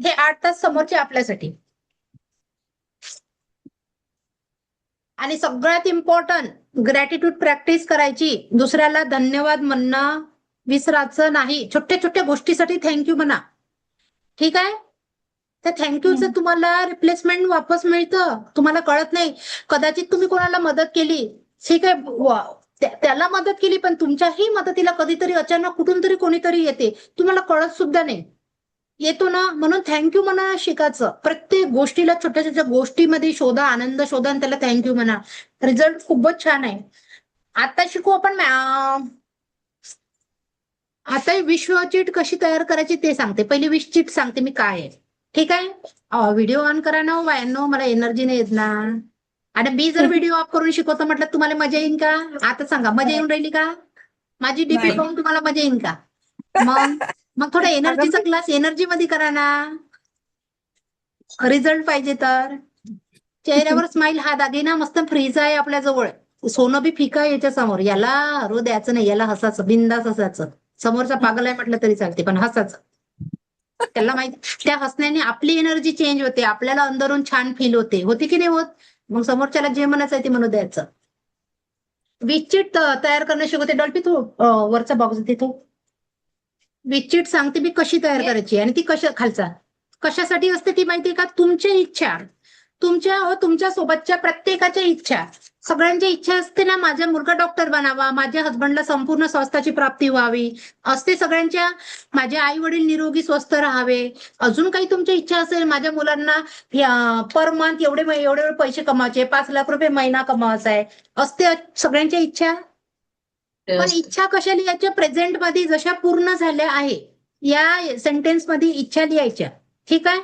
हे 8 तास समोरचे आपल्यासाठी. आणि सगळ्यात इम्पॉर्टंट ग्रॅटिट्यूड प्रॅक्टिस करायची. दुसऱ्याला धन्यवाद म्हणणं विसरायचं नाही. छोट्या छोट्या गोष्टीसाठी थँक्यू म्हणा. ठीक आहे. त्या थँक्यूचं तुम्हाला रिप्लेसमेंट वापस मिळतं. तुम्हाला कळत नाही. कदाचित तुम्ही कोणाला मदत केली, ठीक आहे, त्याला मदत केली, पण तुमच्याही मदतीला कधीतरी अचानक कुठून तरी कोणीतरी येते, तुम्हाला कळत सुद्धा नाही. येतो ना, म्हणून थँक्यू म्हणा शिकायचं. प्रत्येक गोष्टीला, छोट्या छोट्या गोष्टीमध्ये शोधा, आनंद शोधा आणि त्याला थँक्यू म्हणा. रिझल्ट खूपच छान आहे. आता शिकू आपण. आता विश चीट कशी तयार करायची ते सांगते. पहिली विश चीट सांगते मी काय आहे. ठीक आहे. व्हिडिओ ऑन करा ना बायांनो, मला एनर्जी नाही येत ना. आणि मी जर व्हिडिओ ऑफ करून शिकवतो म्हटलं तुम्हाला मजा येईन का? आता सांगा, मजा येऊन राहिली का? माझी डीपी नाही. पाहून तुम्हाला मजा येईन का? मग थोडा एनर्जीचा क्लास एनर्जी मध्ये करा ना. रिझल्ट पाहिजे तर. चेहऱ्यावर स्माइल हा दागिना मस्त फ्रीज आहे आपल्या जवळ. सोनं बी फिका आहे याच्या समोर. याला रो द्यायचं नाही, याला हसायचं, बिंदास हसायचं. समोरचा पागल आहे म्हटलं तरी चालते, पण हसायचं. त्याला माहिती, त्या हसण्याने आपली एनर्जी चेंज होते, आपल्याला अंदरून छान फील होते की नाही होत? मग समोरच्याला जे म्हणायचं आहे ते म्हणू द्यायचं. विचीट तयार करणं शिकवते. डॉल्फी तू वरचा बॉक्स तिथे. विचीट सांगते मी कशी तयार करायची. आणि ती कशासाठी असते ती माहितीये का? तुमच्या इच्छा, तुमच्या सोबतच्या प्रत्येकाच्या इच्छा, सगळ्यांची इच्छा असते ना, माझा मुलगा डॉक्टर बनावा, माझ्या हसबंडला संपूर्ण स्वास्थ्याची प्राप्ती व्हावी असते सगळ्यांच्या. माझे आई वडील निरोगी स्वस्थ राहावे. अजून काही तुमच्या इच्छा असेल, माझ्या मुलांना पर मंथ एवढे पैसे कमावायचे, 5 लाख रुपये महिना कमावायचा आहे, असते सगळ्यांच्या इच्छा. पण इच्छा कशा लिहायच्या? प्रेझेंट मध्ये जशा पूर्ण झाल्या आहे या सेंटेन्स मध्ये इच्छा लिहायच्या. ठीक आहे.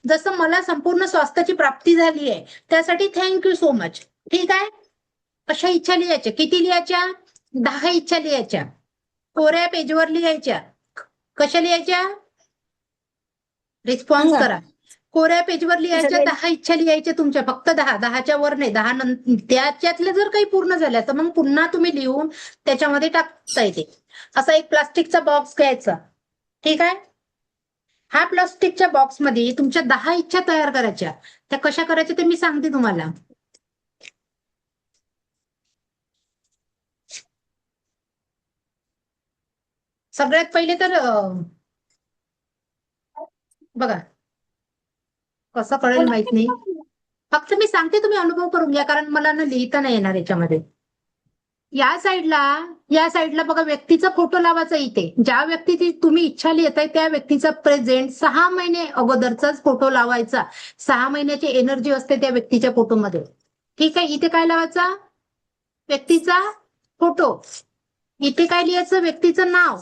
जसं मला संपूर्ण स्वास्थ्याची प्राप्ती झाली आहे त्यासाठी थँक्यू सो मच. ठीक आहे. अशा इच्छा लिहायच्या. किती लिहायच्या? 10 इच्छा लिहायच्या. कोऱ्या पेजवर लिहायच्या. कशा लिहायच्या? रिस्पॉन्स करा. कोऱ्या पेजवर लिहायच्या. 10 इच्छा लिहायच्या तुमच्या. फक्त 10च्या वर नाही. 10 नंतर त्याच्यातल्या जर काही पूर्ण झाल्या तर मग पुन्हा तुम्ही लिहून त्याच्यामध्ये टाकता येते. असा एक प्लास्टिकचा बॉक्स घ्यायचा. ठीक आहे. हा प्लास्टिकच्या बॉक्समध्ये तुमच्या 10 इच्छा तयार करायच्या. त्या कशा करायच्या ते मी सांगते तुम्हाला. सगळ्यात पहिले तर बघा, कसं कळेल माहित नाही, फक्त मी सांगते, तुम्ही अनुभव करून घ्या, कारण मला ना लिहिता नाही येणार याच्यामध्ये. या साईडला बघा व्यक्तीचा फोटो लावायचा. इथे ज्या व्यक्तीची तुम्ही इच्छा लिहिताय त्या व्यक्तीचा प्रेझेंट 6 महिने अगोदरचाच फोटो लावायचा. 6 महिन्याची एनर्जी असते त्या व्यक्तीच्या फोटोमध्ये. ठीक आहे. इथे काय लावायचा? व्यक्तीचा फोटो. इथे काय लिहायचं? व्यक्तीचं नाव.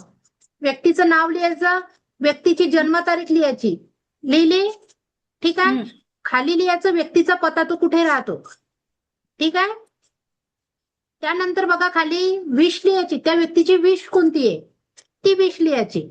व्यक्तीचं नाव लिहायचं. व्यक्तीची जन्मतारीख लिहायची. लिहिली? ठीक आहे. खाली लिहायचं व्यक्तीचा पत्ता, तो कुठे राहतो. ठीक आहे. त्यानंतर बघा खाली विश लिहायची. त्या व्यक्तीची विश कोणती आहे ती विश लिहायची.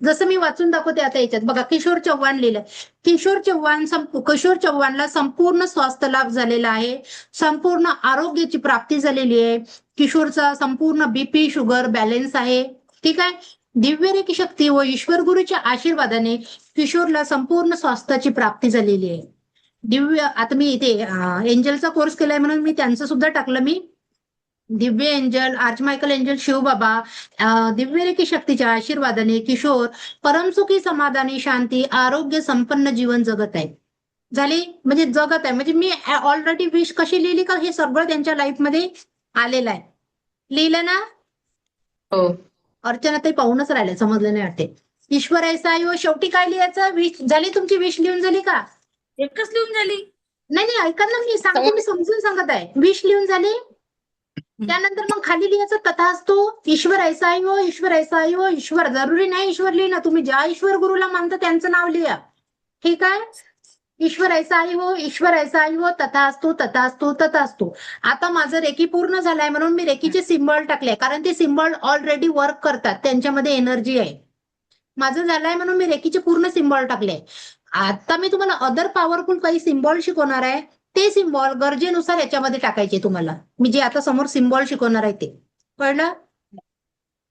जसं मी वाचून दाखवते आता याच्यात बघा. किशोर चव्हाण लिहिलं. किशोर चव्हाणला संपूर्ण स्वास्थ्य लाभ झालेला आहे. संपूर्ण आरोग्याची प्राप्ती झालेली आहे. किशोरचा संपूर्ण बीपी शुगर बॅलन्स आहे. ठीक आहे. दिव्यरेखी शक्ती व ईश्वर गुरुच्या आशीर्वादाने किशोरला संपूर्ण स्वास्थ्याची प्राप्ती झालेली आहे. आता मी इथे एंजलचा कोर्स केलाय म्हणून मी त्यांचं सुद्धा टाकलं. मी दिव्य angel, arch Michael angel, Shivbaba, दिव्यरेखी शक्तीच्या आशीर्वादाने किशोर परमसुखी, समाधानी, शांती, आरोग्य संपन्न जीवन जगत आहे. झाली म्हणजे जगत आहे. म्हणजे मी ऑलरेडी विश कशी लिहिली का हे सगळं त्यांच्या लाईफ मध्ये आलेलं आहे. लिहिलं ना? हो. अर्चना ते पाहूनच राहिले, समजलं नाही वाटते. ईश्वर ऐसा आहे. शेवटी काय लिहायचं? विश झाली तुमची. विश लिहून झाली का? एकच लिहून झाली. नाही ऐका ना, मी सांगते, मी समजून सांगत आहे. विश लिहून झाली? त्यानंतर मग खाली लिहायचं तथास्तु ईश्वर ऐसा ही हो, ईश्वर ऐसा ही हो. ईश्वर जरुरी नाही ईश्वर लिहिणं, तुम्ही ज्या ईश्वर गुरुला मानता त्यांचं नाव लिहा. ठीक आहे. ईश्वर ऐसा ही हो, ईश्वर ऐसा ही हो, तथास्तु तथास्तु तथास्तु. आता माझं रेकी पूर्ण झालाय म्हणून मी रेकीचे सिम्बॉल टाकले, कारण ते सिम्बॉल ऑलरेडी वर्क करतात, त्यांच्यामध्ये एनर्जी आहे. माझं झालंय म्हणून मी रेकीचे पूर्ण सिम्बॉल टाकले. आता मी तुम्हाला अदर पॉवरफुल काही सिम्बॉल शिकवणार आहे, ते सिम्बॉल गरजेनुसार याच्यामध्ये टाकायचे तुम्हाला. मी जे आता समोर सिम्बॉल शिकवणार आहे ते कळलं.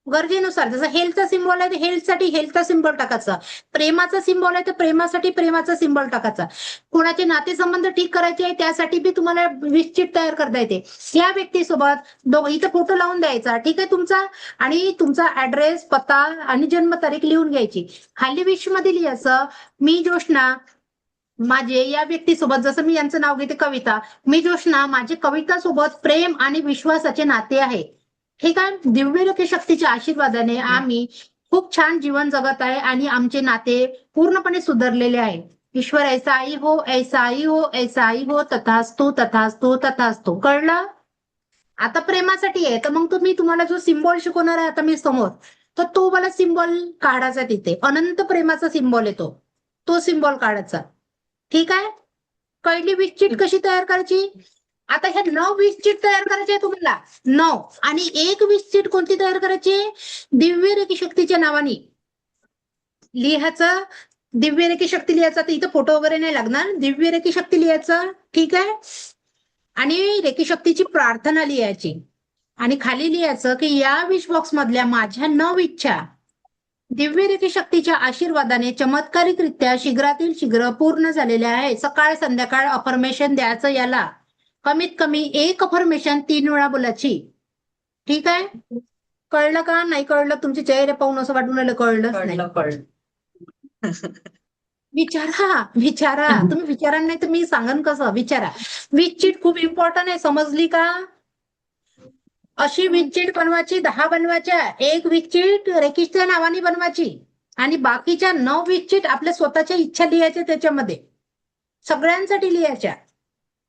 गरजेनुसार जसं हेल्थचा सिम्बॉल आहे तर हेल्थसाठी हेल्थचा सिम्बॉल टाकायचा, प्रेमाचा सिम्बॉल आहे तर प्रेमासाठी प्रेमाचा सिम्बॉल टाकायचा, कोणाचे नातेसंबंध ठीक करायचे आहे त्यासाठी बी तुम्हाला विश्चित तयार करता येते. या व्यक्तीसोबत इथं फोटो लावून द्यायचा, ठीक आहे तुमचा, आणि तुमचा ऍड्रेस, पत्ता आणि जन्मतारीख लिहून घ्यायची. खाली विश मध्ये लिहायचं मी जोशना माझे या व्यक्तीसोबत, जसं मी यांचं नाव घेते कविता, मी जोशना माझे कविता सोबत प्रेम आणि विश्वासाचे नाते आहे. ठीक आहे. दिव्य शक्तीच्या आशीर्वादाने आम्ही खूप छान जीवन जगत आहे आणि आमचे नाते पूर्णपणे सुधारलेले आहे. ईश्वर ऐसाई हो, ऐसाई हो, ऐसाई हो, तथास्तु तथास्तु तथास्तु. कळलं. आता प्रेमासाठी आहे तर मग तुम्हाला जो सिम्बॉल शिकवणार आहे आता मी समोर, तर तो मला सिम्बॉल काढायचा तिथे, अनंत प्रेमाचा सिम्बॉल येतो, तो सिम्बॉल काढायचा. ठीक आहे. कळली विश्चिट कशी तयार करायची. आता ह्या 9 विश्चिट तयार करायचे आहे तुम्हाला, 9, आणि 1 विश्चिट कोणती तयार करायची, दिव्य रेकी शक्तीच्या नावाने लिहायचं. दिव्य रेकी शक्ती लिहायचा, तर इथं फोटो वगैरे नाही लागणार, दिव्य रेकी शक्ती लिहायचं. ठीक आहे. आणि रेकी शक्तीची प्रार्थना लिहायची आणि खाली लिहायचं की या विश बॉक्स मधल्या माझ्या 9 इच्छा दिव्य रेकी शक्तीच्या आशीर्वादाने चमत्कारिकरित्या शीघ्रातील शीघ्र पूर्ण झालेल्या आहे. सकाळ संध्याकाळ अफर्मेशन द्यायचं याला, कमीत कमी 1 अफर्मेशन 3 वेळा बोलायची. ठीक आहे. कळलं का नाही कळलं. तुमचे चेहरे पाहून असं वाटून राहिलं कळलंच नाही. विचारा तुम्ही विचारा, नाही तर मी सांगन कसं. विचारा. विश्चिट खूप इम्पॉर्टंट आहे, समजली का. अशी विश्चिट बनवायची, 10 बनवायच्या. 1 विश्चिट रेकीच्या नावाने बनवायची आणि बाकीच्या 9 विश्चिट आपल्या स्वतःच्या इच्छा लिहायच्या त्याच्यामध्ये, सगळ्यांसाठी लिहायच्या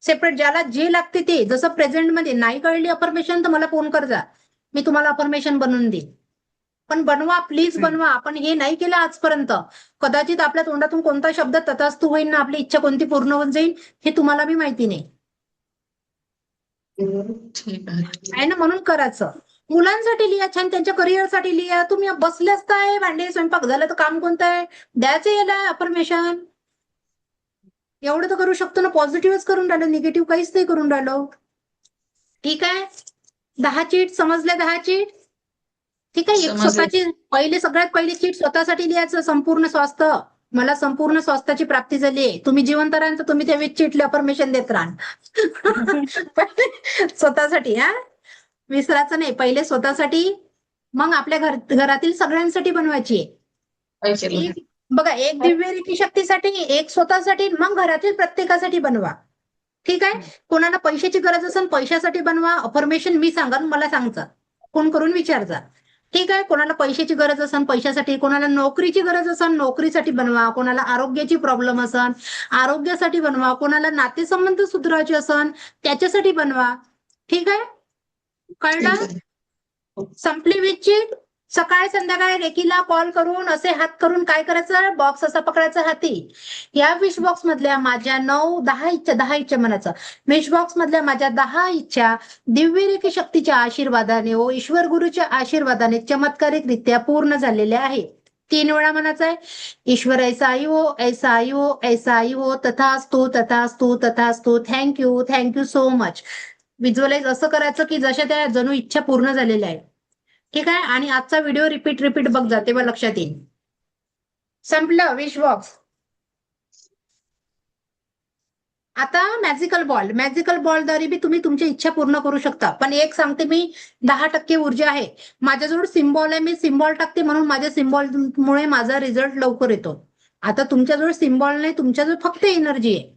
सेपरेट, ज्याला जे लागते ते. जसं प्रेझेंट मध्ये नाही कळली अफर्मेशन तर मला फोन कर जा, मी तुम्हाला अफर्मेशन बनवून देईन. पण बनवा प्लीज बनवा. आपण हे नाही केलं आजपर्यंत. कदाचित आपल्या तोंडातून कोणता शब्द तथास्तु होईल ना, आपली इच्छा कोणती पूर्ण होऊन जाईल हे तुम्हाला बी माहिती नाही आहे ना, म्हणून करायचं. मुलांसाठी लिहा छान, त्यांच्या करिअरसाठी लिहा. तुम्ही बसले असताय, भांडे स्वयंपाक झालं तर काम कोणतं आहे, द्यायचं याला अफर्मेशन. एवढं तर करू शकतो ना. पॉझिटिव्हच करून राहिलो, निगेटिव्ह काहीच नाही करून राहिलो. ठीक आहे. 10 चीट समजल्या, 10 चीट. ठीक आहे. एक स्वतःची सगळ्यात पहिली चीट स्वतःसाठी लिहायचं, संपूर्ण स्वास्थ्य. मला संपूर्ण स्वास्थ्याची प्राप्ती झाली आहे. तुम्ही जिवंत राहाल तर तुम्ही त्या चिटले अफर्मेशन देत राहा. स्वतःसाठी. विसरायचं नाही. पहिले स्वतःसाठी, मग आपल्या घरातील सगळ्यांसाठी बनवायची. बघा, 1 दिव्य रेकी शक्तीसाठी, 1 स्वतःसाठी, मग घरातील प्रत्येकासाठी बनवा. ठीक आहे. कोणाला पैशाची गरज असेल पैशासाठी बनवा. अफर्मेशन मी सांगा, मला सांगचा, फोन करून विचारचा. ठीक आहे. कोणाला पैशाची गरज असेल पैशासाठी, कोणाला नोकरीची गरज असेल नोकरीसाठी बनवा, कोणाला आरोग्याची प्रॉब्लेम असेल आरोग्यासाठी बनवा, कोणाला नातेसंबंध सुधारायचे असेल त्याच्यासाठी बनवा. ठीक आहे. कळलं. संपली विश्चिट. सकाळ संध्याकाळ रेकीला कॉल करून असे हात करून काय करायचं, बॉक्स असा पकडायचा हाती. या विश बॉक्स मधल्या माझ्या 10 इच्छा म्हणायचं. विश बॉक्स मधल्या माझ्या 10 इच्छा दिव्य रेकी शक्तीच्या आशीर्वादाने व ईश्वर गुरुच्या आशीर्वादाने चमत्कारिकरित्या पूर्ण झालेल्या आहे. 3 वेळा म्हणायचं आहे. ईश्वर ऐसाई हो, ऐसाई हो, ऐसाई हो, तथास्तु तथास्तु तथास्तु. Thank you so much. विज्युअलाइज असं करायचं की जशा त्या जणू इच्छा पूर्ण झालेल्या आहे. ठीक आहे. आणि आजचा व्हिडिओ रिपीट बघ जा, तेव्हा लक्षात येईल. संपलं विश बॉक्स. आता मॅजिकल बॉलद्वारे बी तुम्ही तुमची इच्छा पूर्ण करू शकता. पण एक सांगते मी, 10% ऊर्जा आहे. माझ्याजवळ सिम्बॉल आहे, मी सिम्बॉल टाकते म्हणून माझ्या सिम्बॉलमुळे माझा रिझल्ट लवकर येतो. आता तुमच्याजवळ सिम्बॉल नाही, तुमच्याजवळ फक्त एनर्जी आहे.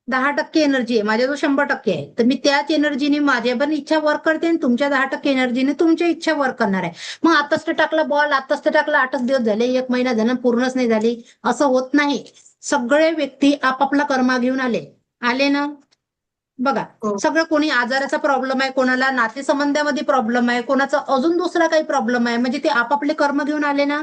10% एनर्जी आहे, माझ्याजवळ 100% आहे. तर मी त्याच एनर्जीने माझ्या पण इच्छा वर्क करते आणि तुमच्या 10% एनर्जीने तुमच्या इच्छा वर्क करणार आहे. मग आताच तर टाकला बॉल, आताच तर टाकला, 8च दिवस झाले, 1 महिना झाला, पूर्णच नाही झाली, असं होत नाही. सगळे व्यक्ती आपापला कर्मा घेऊन आले ना. बघा, हो. सगळं कोणी आजाराचा प्रॉब्लेम आहे, कोणाला नातेसंबंधामध्ये प्रॉब्लेम आहे, कोणाचा अजून दुसरा काही प्रॉब्लेम आहे, म्हणजे ते आपापले कर्म घेऊन आले ना.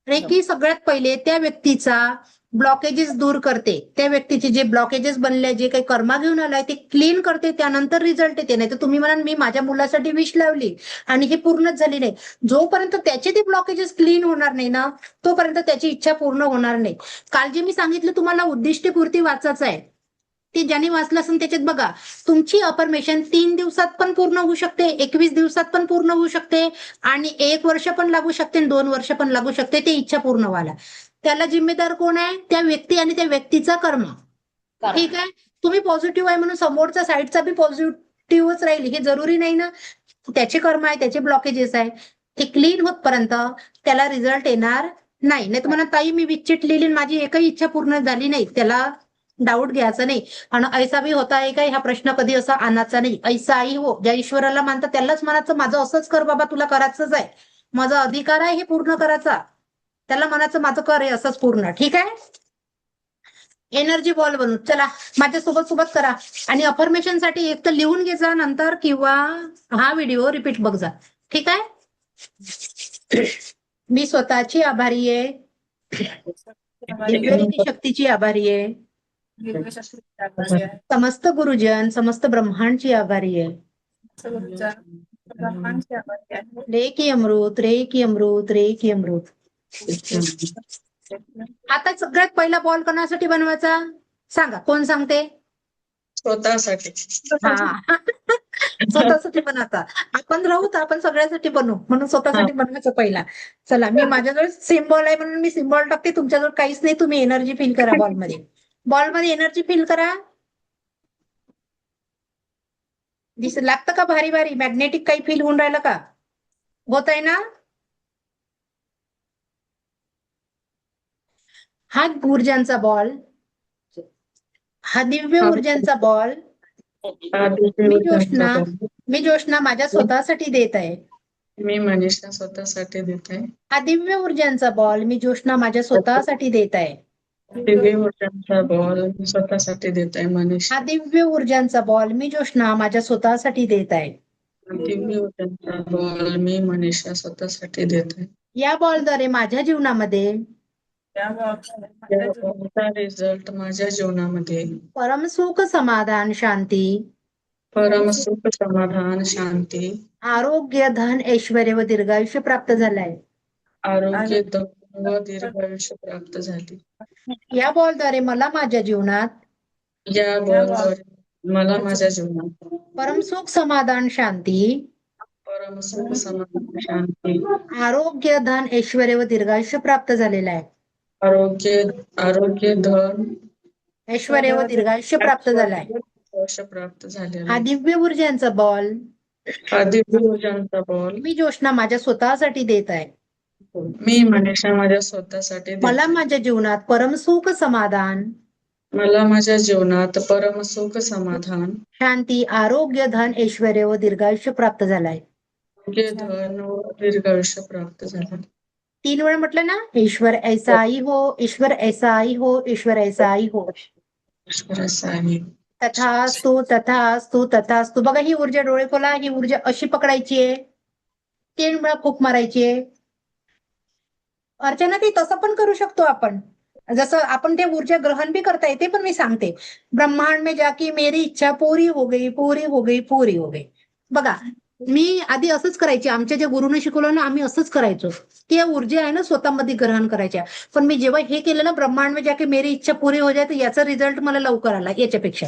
रेकी सगळ्यात पहिले त्या व्यक्तीचा ब्लॉकेजेस दूर करते. त्या व्यक्तीचे जे ब्लॉकेजेस बनले, जे काही कर्मा घेऊन आलाय ते क्लीन करते, त्यानंतर रिझल्ट येते. नाही तर तुम्ही म्हणाल मी माझ्या मुलासाठी विश लावली आणि हे पूर्णच झाली नाही. जोपर्यंत त्याचे ते ब्लॉकेजेस क्लीन होणार नाही ना, तोपर्यंत त्याची इच्छा पूर्ण होणार नाही. काल जे मी सांगितलं तुम्हाला उद्दिष्टपूर्ती वाचायचं आहे, ते ज्याने वाचलं असेल त्याच्यात बघा, तुमची अफर्मेशन 3 दिवसात पण पूर्ण होऊ शकते, 21 दिवसात पण पूर्ण होऊ शकते, आणि 1 वर्ष पण लागू शकते, 2 वर्ष पण लागू शकते ते इच्छा पूर्ण व्हायला. त्याला जिम्मेदार कोण आहे? त्या व्यक्ती आणि त्या व्यक्तीचा कर्म. ठीक आहे. तुम्ही पॉझिटिव्ह आहे म्हणून समोरच्या साईडचा बी पॉझिटिव्हच राहील हे जरुरी नाही ना. त्याचे कर्म आहे, त्याचे ब्लॉकेजेस आहे, ते क्लीन होतपर्यंत त्याला रिझल्ट येणार नाही. नाही तर म्हणा ताई मी विचिट लिहिली माझी एकही इच्छा पूर्ण झाली नाही, त्याला डाऊट घ्यायचा नाही. आणि ऐसा बी होता आहे का, हा प्रश्न कधी असा आणायचा नाही. ऐसाही हो, ज्या ईश्वराला मानतात त्यालाच म्हणायचं माझं असंच कर बाबा, तुला करायचंच आहे, माझा अधिकार आहे हे पूर्ण करायचा. त्याला म्हणायचं माझं कर आहे असंच पूर्ण. ठीक आहे. एनर्जी बॉल बनवू चला, माझ्यासोबत सोबत करा. आणि अफर्मेशन साठी एक तर लिहून घे जा नंतर, किंवा हा व्हिडिओ रिपीट बघ जा. ठीक आहे. मी स्वतःची आभारी आहे, दिव्य शक्तीची आभारी आहे, समस्त गुरुजन समस्त ब्रह्मांडची आभारी आहे. रे की अमृत, रे की अमृत, रे की अमृत. आता सगळ्यात पहिला बॉल कोणासाठी बनवायचा सांगा, कोण सांगते? स्वतःसाठी. हा. स्वतःसाठी बनवता. आपण राहू तर आपण सगळ्यासाठी बनवू, म्हणून स्वतःसाठी बनवायचं पहिला. चला, मी माझ्याजवळ सिम्बॉल आहे म्हणून मी सिम्बॉल टाकते, तुमच्याजवळ काहीच नाही, तुम्ही एनर्जी फील करा बॉलमध्ये. बॉलमध्ये एनर्जी फील करा. लागतं का भारी भारी मॅग्नेटिक काही फील होऊन राहिलं का? होत आहे ना? हा ऊर्जांचा बॉल, हा दिव्य ऊर्जांचा बॉल मी जोशना माझ्या स्वतःसाठी देत आहे. मी मनीषा स्वतःसाठी देत आहे. हा दिव्य ऊर्जांचा बॉल मी जोशना माझ्या स्वतःसाठी देत आहे. दिव्य ऊर्जांचा बॉल मी स्वतःसाठी देत आहे मनीषा. हा दिव्य ऊर्जांचा बॉल मी जोशना माझ्या स्वतःसाठी देत आहे. दिव्य ऊर्जांचा बॉल मी मनीषा स्वतःसाठी देत आहे. या बॉलद्वारे माझ्या जीवनामध्ये रिझल्ट माझ्या जीवनामध्ये परमसुख, समाधान, शांती, परमसुख, समाधान, शांती, आरोग्य, धन, ऐश्वर्य व दीर्घायुष्य प्राप्त झालंय. आरोग्य, धन व दीर्घायुष्य प्राप्त झाले. या बॉलद्वारे मला माझ्या जीवनात या बॉलद्वारे मला माझ्या जीवनात परमसुख, समाधान, शांती, परमसुख, समाधान, शांती, आरोग्य, धन, ऐश्वर्य व दीर्घायुष्य प्राप्त झालेलं आहे. आरोग्य, धन, ऐश्वर्य व दीर्घायुष्य प्राप्त झालाय. प्राप्त झाले. हा दिव्य ऊर्जांचा बॉल हा दिव्य ऊर्जांचा बॉल मी जोशना माझ्या स्वतःसाठी देत आहे. मी मनीषा माझ्या स्वतःसाठी देत मला आहे. माझ्या जीवनात परमसुख, समाधान, मला माझ्या जीवनात परमसुख, समाधान, शांती, आरोग्य, धन, ऐश्वर्य व दीर्घायुष्य प्राप्त झालाय. आरोग्य, धन व दीर्घायुष्य प्राप्त झाले. 3 वेळा म्हटलं ना, ईश्वर ऐसा ही हो, ईश्वर ऐसा ही हो, ईश्वर ऐसा ही हो. ईश्वर साई. तथास्तु, तथास्तु, तथास्तु. बघा, ही ऊर्जा डोळे खोला, ही ऊर्जा अशी पकडायची आहे, 3 वेळा फूक मारायची आहे. अर्चना ती तसं पण करू शकतो आपण, जसं आपण ते ऊर्जा ग्रहण भी करता येते, पण मी सांगते ब्रह्मांड में जाके मेरी इच्छा पूरी हो गई, पूरी हो गई, पूरी हो गई. बघा, मी आधी असंच करायची, आमच्या ज्या गुरुने शिकवलं ना आम्ही असंच करायचो, की या ऊर्जा आहे ना स्वतःमध्ये ग्रहण करायच्या. पण मी जेव्हा हे केलं ना, ब्रह्मांड में जाके मेरी इच्छा पूरी हो जाए, तर याचा रिझल्ट मला लवकर आला याच्यापेक्षा.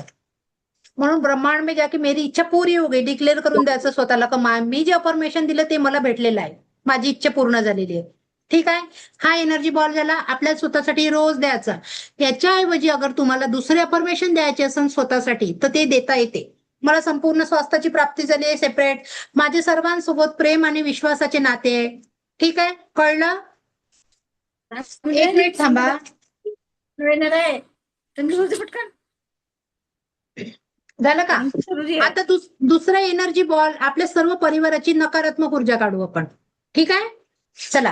म्हणून ब्रह्मांड में जाके मेरी इच्छा पूरी हो गई डिक्लेअर करून द्यायचं स्वतःला, का मी जे अफर्मेशन दिलं ते मला भेटलेलं आहे, माझी इच्छा पूर्ण झालेली आहे. ठीक आहे. हा एनर्जी बॉल झाला, आपल्या स्वतःसाठी रोज द्यायचा. याच्याऐवजी अगर तुम्हाला दुसरे अफर्मेशन द्यायचे असेल स्वतःसाठी तर ते देता येते. मला संपूर्ण स्वास्थ्याची प्राप्ती झाली आहे सेपरेट, माझे सर्वांसोबत प्रेम आणि विश्वासाचे नाते आहे. ठीक आहे, कळलं? 1 मिनिट थांबा. झालं का? आता दुसरा एनर्जी बॉल, आपल्या सर्व परिवाराची नकारात्मक ऊर्जा काढू आपण. ठीक आहे. चला,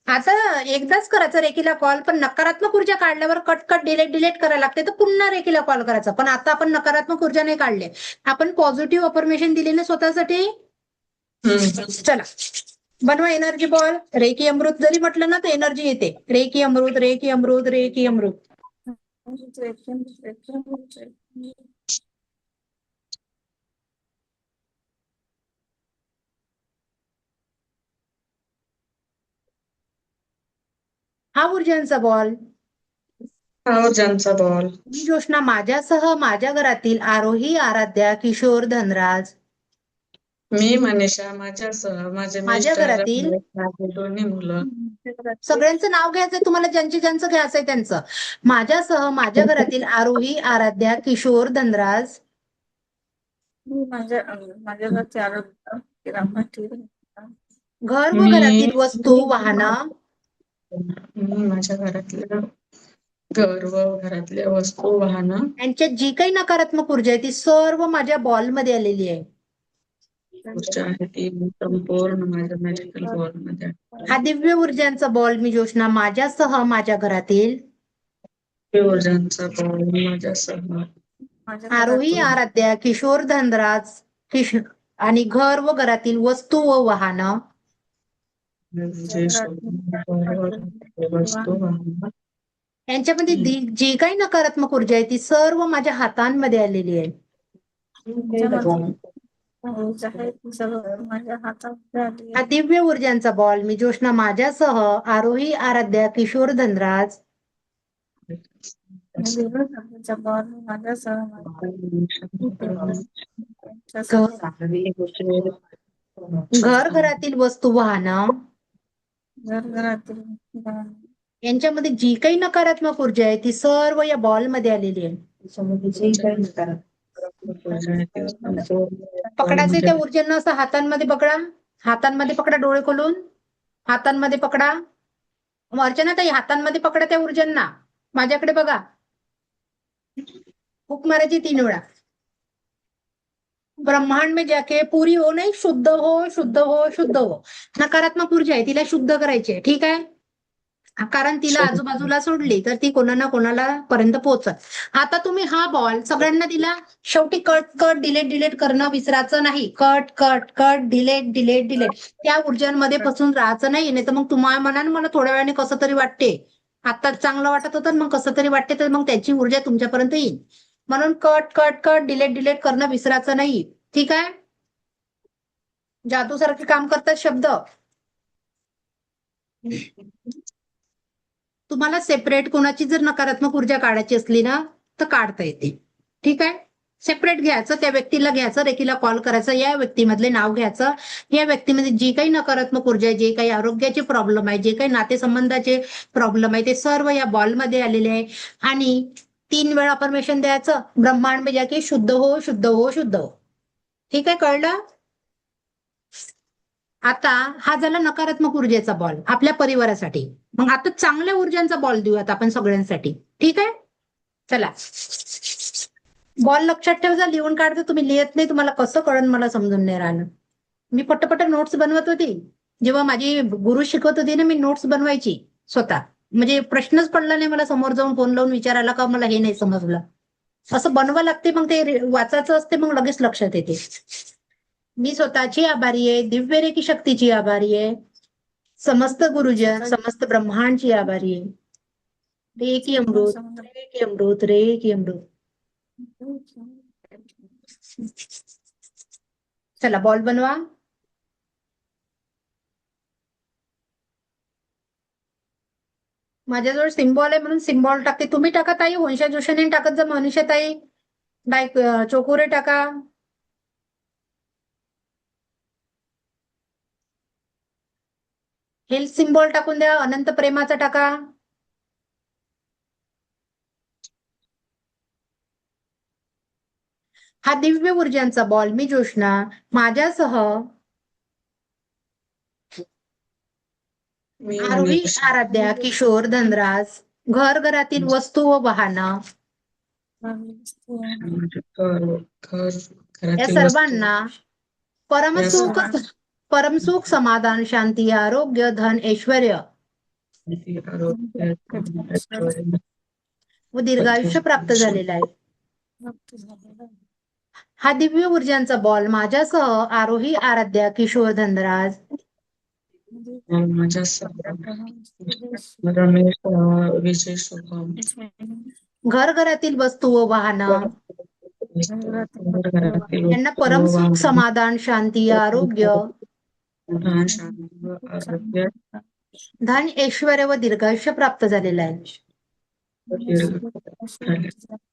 आता एकदाच करायचं रेकीला कॉल, पण नकारात्मक ऊर्जा काढल्यावर कट डिलीट करायला लागते, तर पुन्हा रेकीला कॉल करायचा. पण आता आपण नकारात्मक ऊर्जा नाही काढले, आपण पॉझिटिव्ह अफर्मेशन दिली ना स्वतःसाठी. चला बनवा एनर्जी बॉल. रेकी अमृत जरी म्हटलं ना तर एनर्जी येते. रेकी अमृत, रेकी अमृत, रेकी अमृत. हा ऊर्जांचा बॉल. हा ऊर्जांचा बॉल. मी जोशना माझ्यासह माझ्या घरातील आरोही, आराध्या, किशोर, धनराज, मी मनीषा माझ्यासह माझे माझ्या मिस्टर घरातील माझे दोन्ही मुलं सगळ्यांचं नाव घ्यायचंय तुम्हाला, ज्यांचं घ्यायचंय त्यांचं. माझ्यासह माझ्या घरातील आरोही, आराध्या, किशोर, धनराज, माझ्या घरचे आरोग्य किराणा ठीक आहे. घर व मी घरातील वस्तू, वाहनं, मी माझ्या घरातल्या घर व घरातल्या वस्तू वाहनं यांच्यात जी काही नकारात्मक ऊर्जा आहे ती सर्व माझ्या बॉलमध्ये आलेली आहे. ऊर्जा आहे ती संपूर्ण माझ्या मॅजिकल बॉलमध्ये हा दिव्य ऊर्जांचा बॉल मी जोशना माझ्यासह माझ्या घरातील ऊर्जांचा बॉल माझ्यासह आरोही, आराध्या, किशोर, धनराज आणि घर व घरातील वस्तू व वाहनं वस्तू वाहनं यांच्यामध्ये जी काही नकारात्मक ऊर्जा आहे ती सर्व माझ्या हातांमध्ये आलेली आहे. माझ्या हातात आली हा दिव्य ऊर्जांचा बॉल मी जोशना माझ्यासह आरोही, आराध्या, किशोर, धनराज बॉल माझ्यासह घर घरातील वस्तू, वाहनं घरातील यांच्यामध्ये जी काही नकारात्मक ऊर्जा आहे ती सर्व या बॉलमध्ये आलेली आहे. पकडायचे त्या ऊर्जेनं असं हातांमध्ये पकडा, हातांमध्ये पकडा, डोळे खोलून हातांमध्ये पकडा. अर्चना ताई हातांमध्ये पकडा त्या ऊर्जांना, माझ्याकडे बघा. फूक मारायची 3 वेळा. ब्रह्मांड में जाके पूरी हो नाही, शुद्ध हो, शुद्ध हो, शुद्ध हो. नकारात्मक ऊर्जा आहे तिला शुद्ध करायची आहे, ठीक आहे. कारण तिला आजूबाजूला सोडली तर ती कोणा ना कोणाला पर्यंत पोहोचत. आता तुम्ही हा बॉल सगळ्यांना दिला, शेवटी कट डिलीट करणं विसरायचं नाही. कट डिलीट त्या ऊर्जांमध्ये फसून राहायचं नाही. नाही तर मग तुम्हाला म्हणाल मला थोड्या वेळाने कसं तरी वाटते, आता चांगलं वाटत होतं मग कसं तरी वाटते, तर मग त्याची ऊर्जा तुमच्यापर्यंत येईल. म्हणून कट डिलीट करणं विसरायचं नाही, ठीक आहे. जादूसारखे काम करतात शब्द. तुम्हाला सेपरेट कोणाची जर नकारात्मक ऊर्जा काढायची असली ना तर काढता येते, ठीक आहे. सेपरेट घ्यायचं, त्या व्यक्तीला घ्यायचं, रेकीला कॉल करायचं, या व्यक्तीमधले नाव घ्यायचं. या व्यक्तीमध्ये जी काही नकारात्मक ऊर्जा आहे, जे काही आरोग्याचे प्रॉब्लेम आहे, जे काही नातेसंबंधाचे प्रॉब्लेम आहे ते सर्व या बॉलमध्ये आलेले आहे. आणि 3 वेळा अफर्मेशन द्यायचं, ब्रह्मांड में जाके शुद्ध हो, शुद्ध हो, शुद्ध हो. ठीक आहे, कळलं. आता हा झाला नकारात्मक ऊर्जेचा बॉल आपल्या परिवारासाठी. मग आता चांगल्या ऊर्जांचा बॉल देऊयात आपण सगळ्यांसाठी, ठीक आहे. चला बॉल लक्षात ठेवा, लिहून काढतो. तुम्ही लिहित नाही, तुम्हाला कसं कळण मला समजून नाही राहिलं. मी पटपट नोट्स बनवत होती. जेव्हा माझी गुरु शिकवत होती ना, मी नोट्स बनवायची स्वतः. म्हणजे प्रश्नच पडला नाही मला समोर जाऊन फोन लावून विचारायला का मला हे नाही समजलं. असं बनवा लागते, मग ते वाचायचं असते, मग लगेच लक्षात येते. मी स्वतःची आभारी आहे, दिव्य रेकी शक्तीची आभारी आहे, समस्त गुरुजन, समस्त ब्रह्मांडची आभारी आहे. रेकी अमृत, रेकी अमृत, रेकी अमृत. चला बॉल बनवा. माझ्याजवळ सिम्बॉल आहे म्हणून सिम्बॉल टाकते. तुम्ही टाका ताई, वंशा जोशाने टाकत जा, मनीषा ताई, चोकुरे टाका. हेल्थ सिम्बॉल टाकून द्या, अनंत प्रेमाचा टाका. हा दिव्य ऊर्जांचा बॉल मी जोशना माझ्यासह आरोही, आराध्या, किशोर, धनराज, घर घरातील वस्तू व वाहनं या सर्वांना परमसुख, समाधान, शांती, आरोग्य, धन, ऐश्वर्य शांती, आरोग्य, धन, ऐश्वर्य, व दीर्घायुष्य प्राप्त झालेलं आहे. हा दिव्य ऊर्जांचा बॉल माझ्यासह आरोही आराध्या किशोर धनराज माझ्यासह रमेश विजय शुभम घरातील वस्तू व वाहनं घरातील यांना वस्तू व परमसुख, वाहन, समाधान, शांती, आरोग्य, धन, शांती व आरोग्य, धन, ऐश्वर्य व दीर्घायुष्य प्राप्त झालेलं आहे. दीर्घ झाले.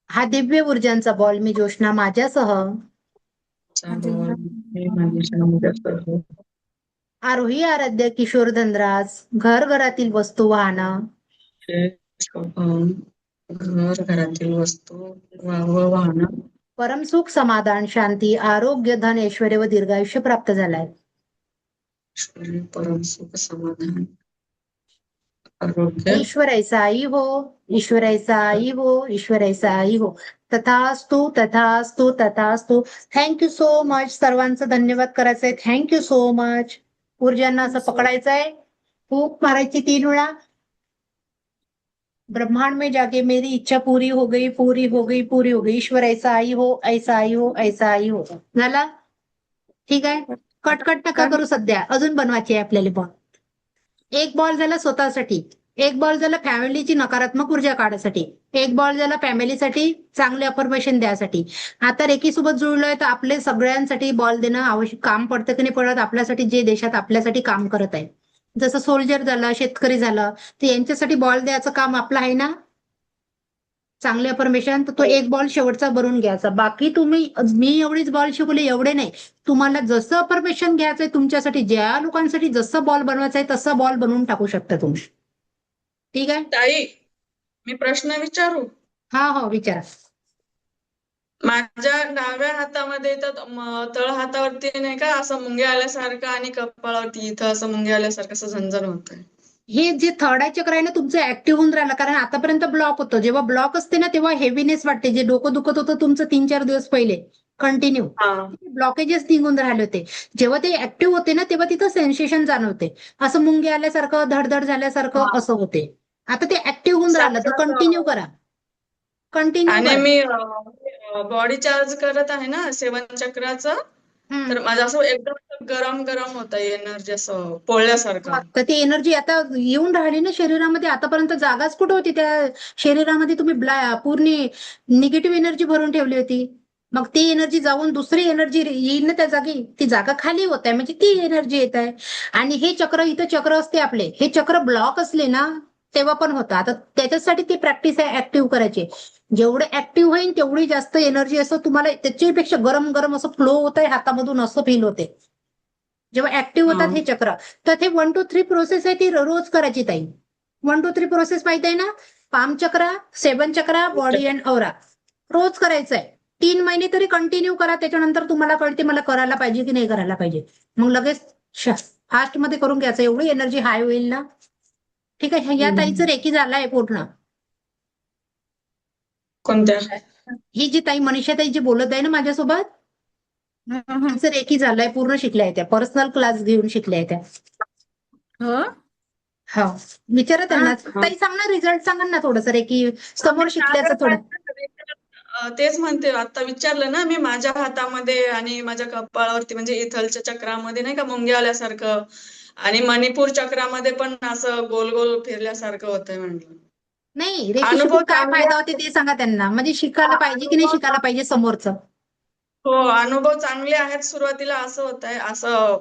हा दिव्य ऊर्जांचा बॉल मी जोशना माझ्यासह चालू मी मनीषा माझ्यासह आरोही आराध्य किशोर धनराज घरातील वस्तू वाहनं शुभम घरातील वस्तू व वाहन, परमसुख, समाधान, शांती, आरोग्य, धन, ऐश्वर्य व दीर्घायुष्य प्राप्त झालाय. ऐश्वर्य, परम सुख, समाधान, आरोग्य, ईश्वर ऐसाई हो, ईश्वर ऐसाई हो, ईश्वर ऐसाई हो. तथास्तु, तथास्तु, तथास्तु. Thank you so much. सर्वांचं धन्यवाद करायचंय. Thank you so much. ऊर्जांना असं पकडायचंय, फूक मारायची 3 वेळा. ब्रह्मांड में जाके मेरी इच्छा पूरी हो गई, पूरी हो गई, पूरी हो गई. ईश्वर ऐसा आई हो, ऐसा आई हो, ऐसा आई हो. झाला? ठीक आहे. कट नका करू सध्या. अजून बनवायची आहे आपल्याला बॉल. एक बॉल झाला स्वतःसाठी, एक बॉल झाला फॅमिलीची नकारात्मक ऊर्जा काढायसाठी, एक बॉल झाला फॅमिलीसाठी चांगले अफर्मेशन द्यासाठी. आता रेकीसोबत जुळलोय तर आपले सगळ्यांसाठी बॉल देणं आवश्यक. काम पडतं की नाही पडत आपल्यासाठी, जे देशात आपल्यासाठी काम करत आहे. जसं सोल्जर झालं, शेतकरी झालं, तर यांच्यासाठी बॉल द्यायचं काम आपलं आहे ना. चांगले अफर्मेशन, तर तो एक बॉल शेवटचा भरून घ्यायचा. बाकी तुम्ही, मी एवढीच बॉल शिकवले एवढे नाही. तुम्हाला जसं अफर्मेशन घ्यायचंय तुमच्यासाठी, ज्या लोकांसाठी जसं बॉल बनवायचंय तसं बॉल बनवून टाकू शकता तुम्ही. ठीक आहे. ताई मी प्रश्न विचारू? हा हो विचारा. माझ्या डाव्या हातामध्ये तर तळ हातावरती नाही का असं मुंग्या आल्यासारखं आणि कपाळावरती इथं असं मुंग्या आल्यासारखं असं झणझण होतंय. हे जे थर्ड आय चक्र आहे ना तुमचं ऍक्टिव्ह होऊन राहिलं, कारण आतापर्यंत ब्लॉक होतं. जेव्हा ब्लॉक असते ना तेव्हा हेवीनेस वाटते. जे डोकं दुखत होतं तुमचं 3-4 दिवस पहिले कंटिन्यू, ब्लॉकेजेस निघून राहिले होते. जेव्हा ते ऍक्टिव्ह होते ना तेव्हा तिथं सेन्सेशन जाणवते. असं मुंगे आल्यासारखं, धडधड झाल्यासारखं असं होते. आता ते ऍक्टिव्ह होऊन राहिलं तर कंटिन्यू करा, कंटिन्यू आणि करा. मी बॉडी चार्ज करत आहे ना 7 चक्राचं, तर माझं असं एकदम गरम गरम होत आहे, एनर्जी असं पोळल्यासारखं. तर ती एनर्जी आता येऊन राहिली ना शरीरामध्ये. आतापर्यंत जागाच कुठं होती त्या शरीरामध्ये, तुम्ही पूर्ण निगेटिव्ह एनर्जी भरून ठेवली होती. मग ती एनर्जी जाऊन दुसरी एनर्जी येईल ना त्या जागी, ती जागा खाली होत आहे म्हणजे ती एनर्जी येत आहे. आणि हे चक्र, इथं चक्र असते आपले, हे चक्र ब्लॉक असले ना तेव्हा पण होतं. आता त्याच्यासाठी ती प्रॅक्टिस आहे ऍक्टिव्ह करायची. जेवढे ऍक्टिव्ह होईल तेवढी जास्त एनर्जी असं तुम्हाला त्याच्यापेक्षा गरम गरम असं फ्लो होत आहे हातामधून, असं फील होते जेव्हा ऍक्टिव्ह होतात हे चक्र. तर ते 1 2 3 प्रोसेस आहे ती रोज करायची ताई. 1 2 3 प्रोसेस माहिती आहे ना. पाम चक्र, 7 चक्र, बॉडी अँड औरा रोज करायचंय. 3 महिने तरी कंटिन्यू करा. त्याच्यानंतर तुम्हाला कळते मला करायला पाहिजे की नाही करायला पाहिजे. मग लगेच फास्ट मध्ये करून घ्यायचं, एवढी एनर्जी हाय होईल ना. ठीक आहे. या ताईचं रेकी झालाय पूर्ण. कोणत्या? ही जी ताई मनीषा ताई जी बोलत आहे ना माझ्यासोबत, तिचं रेकी झालंय पूर्ण. शिकल्या त्या पर्सनल क्लास घेऊन शिकल्या त्या. हो. हा विचारा त्यांना. ताई सांग ना, रिझल्ट सांगा ना थोडंसं रेकी समोर शिकल्याचं थोडं. तेच म्हणते, आता विचारलं ना मी, माझ्या हातामध्ये आणि माझ्या कपाळावरती म्हणजे इथलच्या चक्रामध्ये नाही का मुंग्या आल्यासारखं, आणि मणिपूर चक्रामध्ये पण असं गोल गोल फिरल्यासारखं होतंय म्हटलं. नाही, रेकी अनुभव शिकून काय चांगले फायदा होते ते सांगा त्यांना. म्हणजे शिकायला पाहिजे की नाही शिकायला पाहिजे समोरचं. हो, अनुभव चांगले आहेत. सुरुवातीला असं होत आहे, असं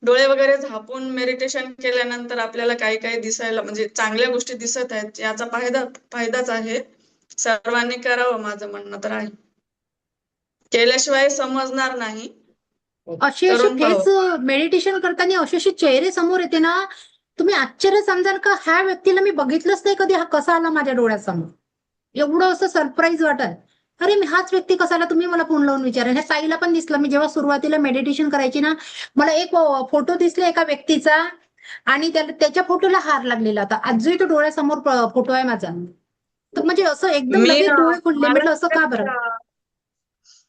डोळे वगैरे झापून मेडिटेशन केल्यानंतर आपल्याला काही काही दिसायला म्हणजे चांगल्या गोष्टी दिसत आहेत. याचा फायदाच आहे. सर्वांनी करावं, माझं म्हणणं तर आहे. केल्याशिवाय समजणार नाही. असे करून फेस पाहू. मेडिटेशन करताना असे चेहरे समोर येते ना, तुम्ही आश्चर्य समजाल का ह्या व्यक्तीला मी बघितलंच नाही कधी, हा कसा आला माझ्या डोळ्यासमोर. एवढं असं सरप्राईज वाटत. अरे मी हाच व्यक्ती कसा आला, तुम्ही मला फोन लावून विचारा. ह्या ताईला पण दिसलं. मी जेव्हा सुरुवातीला मेडिटेशन करायची ना, मला एक फोटो दिसला एका व्यक्तीचा, आणि त्याच्या फोटोला हार लागलेला होता. आजही तो डोळ्यासमोर फोटो आहे माझा. तर म्हणजे असं एकदम मी लगेच डोळे खुलले. मला म्हटलं असं का बरं.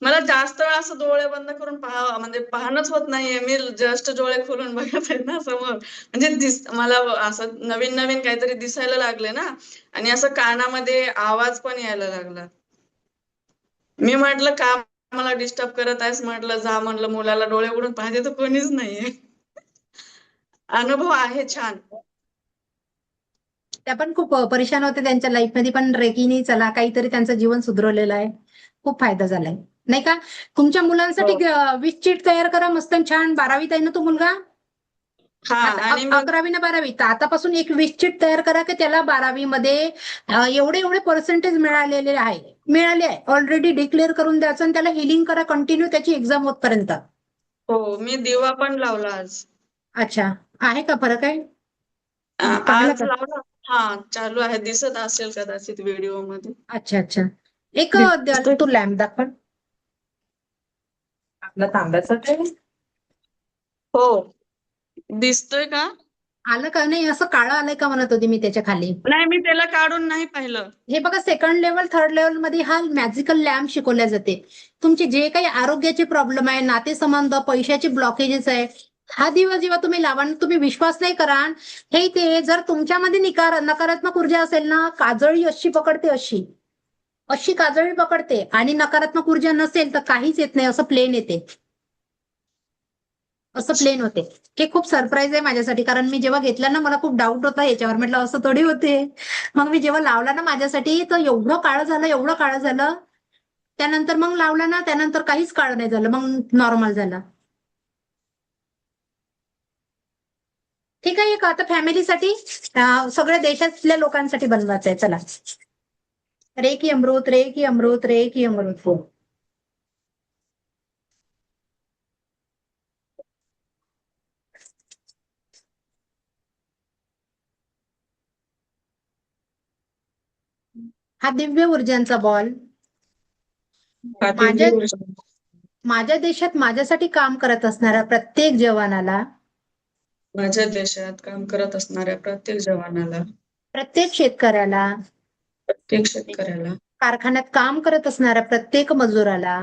मला जास्त वेळ असं डोळे बंद करून म्हणजे पाहणंच होत नाहीये. मी जस्ट डोळे खोलून बघत आहे ना समोर. म्हणजे मला असं नवीन नवीन काहीतरी दिसायला लागले ना, आणि असं कानामध्ये आवाज पण यायला लागला. मी म्हटलं का मला डिस्टर्ब करत आहेस, म्हटलं जा, म्हटलं मुलाला डोळे उघडून पाहते तर कोणीच नाहीये. अनुभव आहे छान. त्या पण खूप परेशान होते त्यांच्या लाईफमध्ये, पण रेकीने चला काहीतरी त्यांचं जीवन सुधरवलेलं आहे. खूप फायदा झालाय नाही का? तुमच्या मुलांसाठी हो. विश शीट तयार करा मस्त छान. 12वीत आहे ना तो मुलगा? हा, आता आणि मग 11वी ना 12वी, तर आतापासून एक विश शीट तयार करा की त्याला 12वी मध्ये एवढे एवढे पर्सेंटेज मिळाले आहे ऑलरेडी डिक्लेअर करून द्यायचं आणि त्याला हिलिंग करा कंटिन्यू त्याची एक्झाम होतपर्यंत. हो, मी दिवा पण लावला आज. अच्छा, आहे का फरक आहे? पाहिलं आज का? लावला. हा, चालू आहे, दिसत असेल कदाचित व्हिडिओ मध्ये. अच्छा अच्छा. एक दिसतोय. तू लॅम्प दाखव. आपला तांब्याचा आहे. हो, दिसतोय का? आलं का नाही? असं काळं आलंय का म्हणत होती मी त्याच्या खाली. नाही, मी त्याला काढून नाही पाहिलं. हे बघा, सेकंड लेवल थर्ड लेवल मध्ये हा मॅजिकल लॅम्प शिकवल्या जाते. तुमचे जे काही आरोग्याचे प्रॉब्लेम आहे, नातेसंबंध, पैशाचे ब्लॉकेजेस आहे, हा दिवा जेव्हा तुम्ही लावा, तुम्ही विश्वास नाही कराल, हे ते जर तुमच्यामध्ये नकारात्मक ऊर्जा असेल ना, काजळी अशी पकडते, अशी अशी काजळी पकडते, आणि नकारात्मक ऊर्जा नसेल तर काहीच येत नाही, असं प्लेन येते, असं प्लेन होते. हे खूप सरप्राईज आहे माझ्यासाठी, कारण मी जेव्हा घेतलं ना मला खूप डाऊट होता याच्यावर, म्हटलं असं थोडी होते. मग मी जेव्हा लावला ना माझ्यासाठी तर एवढं काळं झालं. त्यानंतर मग लावला ना, त्यानंतर काहीच काळं नाही झालं, मग नॉर्मल झालं. ठीक आहे, का आता फॅमिलीसाठी सगळ्या देशातल्या लोकांसाठी बनवायचं आहे. चला, रे की अमृत, रे की अमृत, रे की अमृत. हो, हा दिव्य ऊर्जांचा बॉल माझ्या माझ्या देशात माझ्यासाठी काम करत असणाऱ्या प्रत्येक जवानाला, माझ्या देशात काम करत असणाऱ्या प्रत्येक जवानाला, प्रत्येक शेतकऱ्याला, प्रत्येक शेतकऱ्याला, कारखान्यात काम करत असणाऱ्या प्रत्येक मजुराला,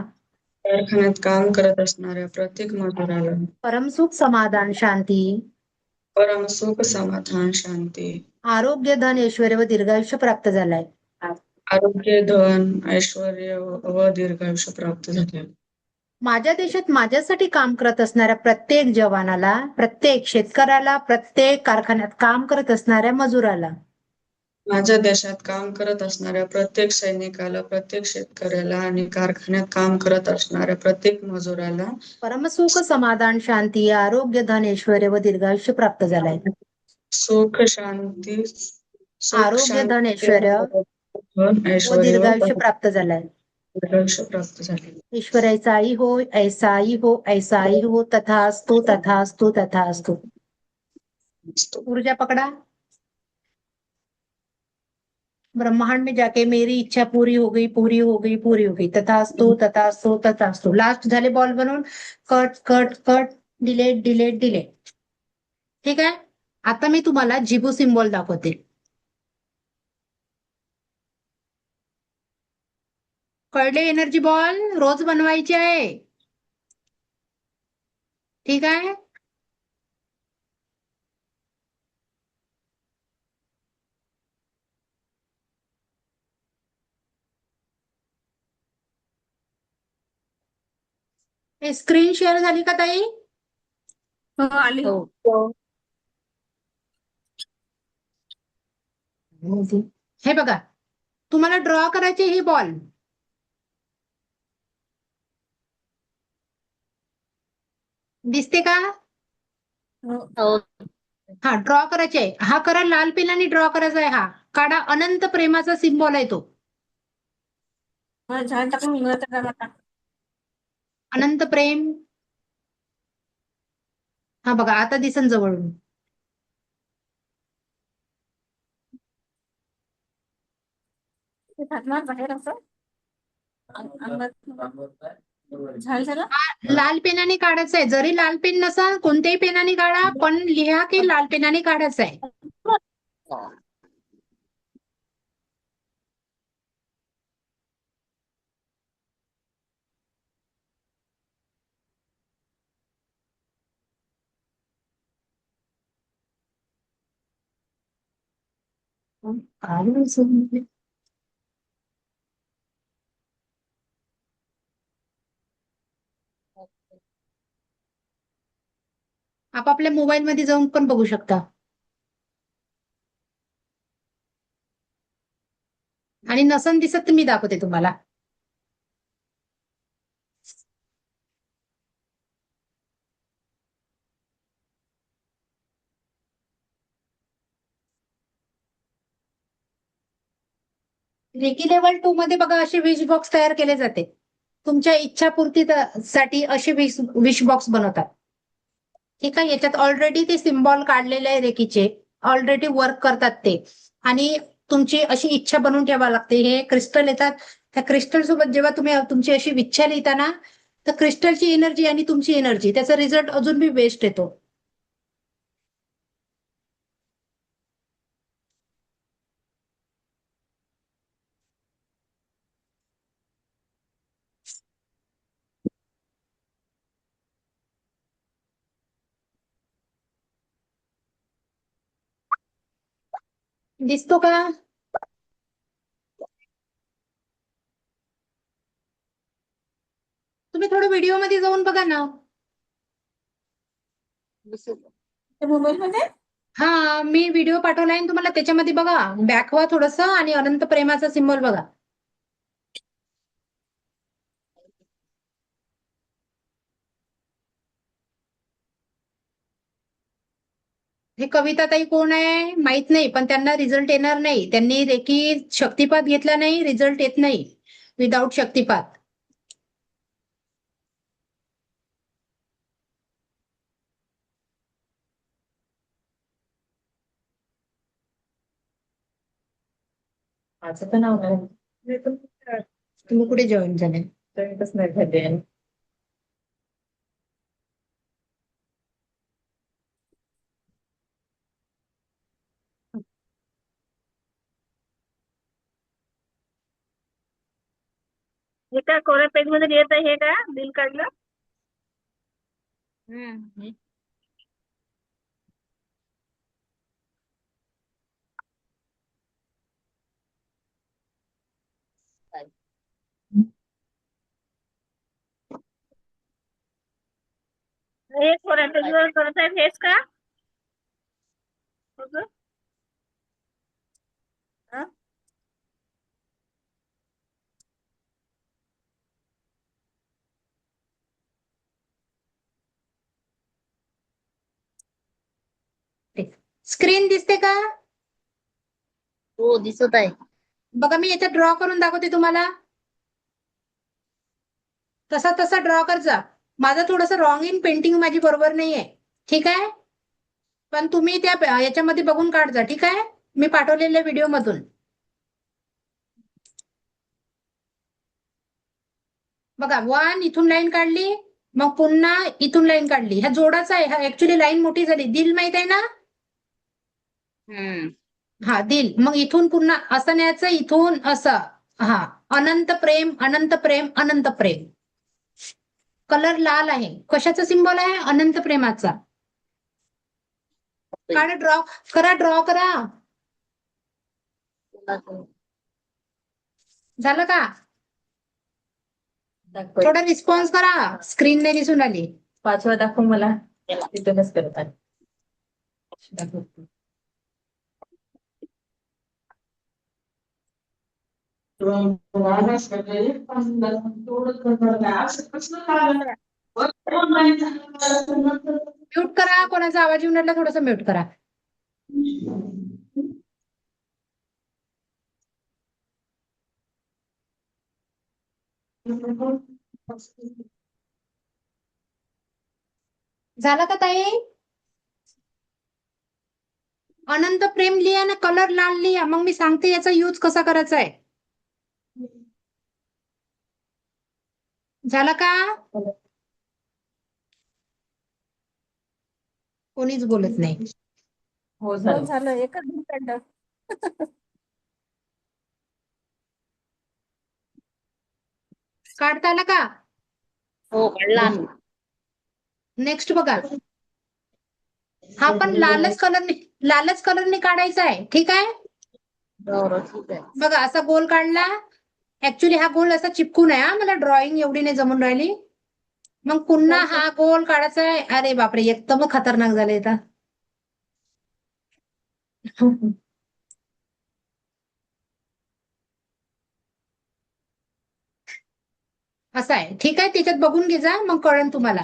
कारखान्यात काम करत असणाऱ्या प्रत्येक मजुराला परमसुख, समाधान, शांती, परम सुख, समाधान, शांती, आरोग्य, धन, ऐश्वर्य व दीर्घायुष्य प्राप्त झालंय. आरोग्य, धन, ऐश्वर्य व दीर्घायुष्य प्राप्त झाले. माझ्या देशात माझ्यासाठी काम करत असणाऱ्या प्रत्येक जवानाला, प्रत्येक शेतकऱ्याला, प्रत्येक कारखान्यात काम करत असणाऱ्या मजुराला, माझ्या देशात काम करत असणाऱ्या प्रत्येक सैनिकाला, प्रत्येक शेतकऱ्याला आणि कारखान्यात काम करत असणाऱ्या प्रत्येक मजुराला परमसुख, समाधान, शांती, आरोग्य, धन, ऐश्वर्य व दीर्घायुष्य प्राप्त झालंय. सुख, शांती, सुख, आरोग्य, धन, शांती, ऐश्वर्य धन, व ऐश्वर्य व दीर्घायुष्य प्राप्त झालंय. दीर्घायुष्य प्राप्त झाले. ईश्वर ऐसाही हो, ऐसाही हो, ऐसाही हो, तथास्तु, तथास्तु, तथास्तु. ऊर्जा पकड़ा, ब्रह्मांड में जाके मेरी इच्छा पूरी हो गई, पूरी हो गई, पूरी हो गई, तथास्तु, तथास्तु, तथास्तु. लास्ट झाले बॉल बनवून. Cut cut cut, delete delete delete. ठीक आहे, आता मी तुम्हाला जिबू सिम्बॉल दाखवते. कळले? एनर्जी बॉल रोज बनवायचे आहे. ठीक आहे, स्क्रीन शेअर झाली का ताई? हो, आली. हो. हे बघा, तुम्हाला ड्रॉ करायचे हे बॉल. दिसते का? हो. हा, ड्रॉ करायचे आहे. हा करा, लाल पेनाने ड्रॉ करायचा आहे. हा काढा, अनंत प्रेमाचा सिम्बॉल आहे तो. झाड टाकून इंग्रजाचा डबा टाक. अनंत प्रेम. हा बघा, आता दिसन जवळून. ते टाकणार बाहेर असं अंगात. झाड झालं. लाल पेनाने काढायचं आहे. जरी लाल पेन नसा, कोणत्याही पेनाने काढा, पण लिहा की लाल पेनाने काढायचं आहे. आपापल्या मोबाईल मध्ये जाऊन पण बघू शकता. आणि नसन दिसत तर मी दाखवते तुम्हाला. रेकी लेवल 2 मध्ये बघा असे विश बॉक्स तयार केले जाते. तुमच्या इच्छापूर्ती साठी असे विश बॉक्स बनवतात. ठीक आहे, याच्यात ऑलरेडी ते सिम्बॉल काढलेले आहे रेकीचे, ऑलरेडी वर्क करतात ते. आणि तुमची अशी इच्छा बनवून ठेवावी लागते. हे क्रिस्टल येतात, त्या क्रिस्टल सोबत जेव्हा तुम्ही तुमची अशी इच्छा लिहिता ना, तर क्रिस्टलची एनर्जी आणि तुमची एनर्जी त्याचा रिझल्ट अजून बी बेस्ट येतो. दिसतो का? तुम्ही थोडं व्हिडिओ मध्ये जाऊन बघा ना. मोबाईल मध्ये हा, मी व्हिडिओ पाठवलाय ना तुम्हाला, त्याच्यामध्ये बघा, बॅक व्हा थोडस आणि अनंत प्रेमाचा सिम्बॉल बघा. हे कविताताई कोण आहे माहित नाही, पण त्यांना रिझल्ट येणार नाही. त्यांनी रेकी शक्तिपात घेतला नाही, रिझल्ट येत नाही विदाऊट शक्तिपात. माझं तर नाव नाही. तुम्ही कुठे जॉईन झाले? जॉईनच नाही झाले. हे का कोऱ्या पेज मध्ये लिहित आहे, हे का बिल काढलं? हे कोऱ्या पेज वर करत आहे, हेच का? हो गं? हा? स्क्रीन दिसते का? हो दिसत आहे. बघा, मी याच्यात ड्रॉ करून दाखवते तुम्हाला. तसा तसा ड्रॉ करजा. माझं थोडंसं रॉंग इन पेंटिंग माझी बरोबर नाहीये, ठीक आहे, पण तुम्ही त्या याच्यामध्ये बघून काढजा, ठीक आहे, मी पाठवलेल्या व्हिडिओ मधून. बघा, 1 इथून लाईन काढली, मग पुन्हा इथून लाईन काढली. ह्या जोडाचा आहे, हा ऍक्च्युली लाईन मोठी झाली. दिल माहित आहे ना? हा, दिल. मग इथून पुन्हा असं न्यायचं, इथून असं. हा, अनंत प्रेम, अनंत प्रेम, अनंत प्रेम. कलर लाल आहे. कशाचा सिंबल आहे? अनंत प्रेमाचा. काढा, ड्रॉ करा, ड्रॉ करा. झालं का? थोडा रिस्पॉन्स करा, स्क्रीन नाही दिसून आली. 5 दाखव मला, तिथूनच करत आहे. म्यूट करा, कोणाचा आवाज येऊन राहिला थोडासा म्यूट करा. झालं का ताई? अनंत प्रेम लिहा ना, कलर लाल लिहा, मग मी सांगते याचा यूज कसा करायचा आहे. झालं का? कोणीच बोलत नाही. हो झालं, एकच बिल काढलं. काढता आला का? हो काढला. नेक्स्ट बघा, हा पण लालच कलरने काढायचा आहे, ठीक आहे. बरं ठीक आहे. बघा असा गोल काढला. ऍक्च्युली हा गोल असा चिपकून आहे, मला ड्रॉइंग एवढी नाही जमून राहिली. मग पुन्हा हा गोल काढायचा आहे. अरे बापरे, एकदम खतरनाक झाले आता. असं आहे, ठीक आहे. त्याच्यात बघून घे जा, मग कळेल तुम्हाला.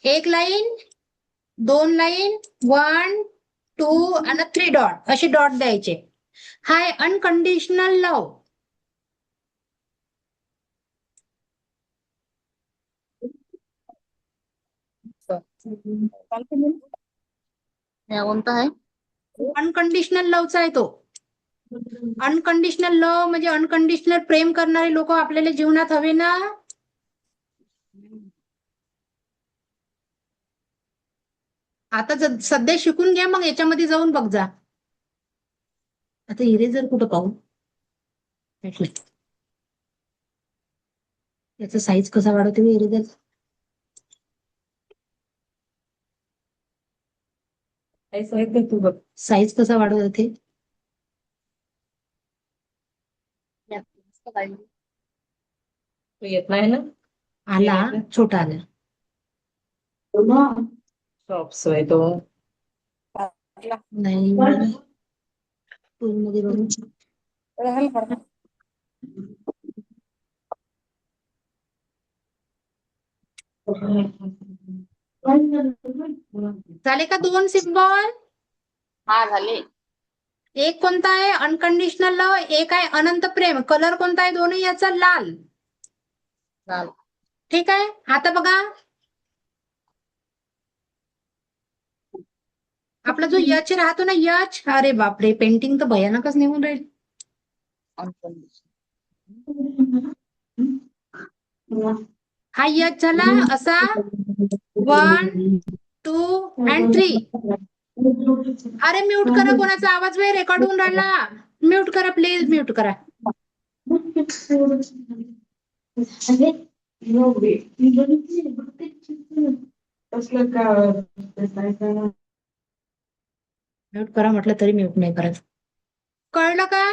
एक लाईन, 2 लाईन, 1, 2 आणि 3 डॉट, असे डॉट द्यायचे. हाय अनकंडिशनल लव. हा कोणता आहे? अनकंडिशनल लवचा आहे तो. अनकंडिशनल लव म्हणजे अनकंडिशनल प्रेम करणारे लोक आपल्याला जीवनात हवे ना. आता सध्या शिकून घ्या, मग याच्यामध्ये जाऊन बघ जा. आता इरेजर कुठं पाहू? याचा साईज कसा वाढवते मी इरेजर? साईज कसा वाढवत ते? येत नाही ना. आला, छोटा आला. शॉप्स आहे तो. नाही मध्ये बघू. झाले का 2 सिम्बॉल? हा झाले. एक कोणता आहे अनकंडिशनल लव, एक आहे अनंत प्रेम. कलर कोणता आहे दोन्ही याचा? लाल. लाल. ठीक आहे. आता बघा आपला जो यच राहतो ना, यच. अरे बापरे, पेंटिंग तर भयानकच निघून राहील. हा यच झाला असा. 1, 2 and 3. अरे म्यूट करा, कोणाचा आवाज वेळ रेकॉर्ड होऊन राहिला. म्यूट करा प्लीज, म्यूट करा. म्यूट करा म्हटलं तरी म्यूट नाही करत. कळलं का?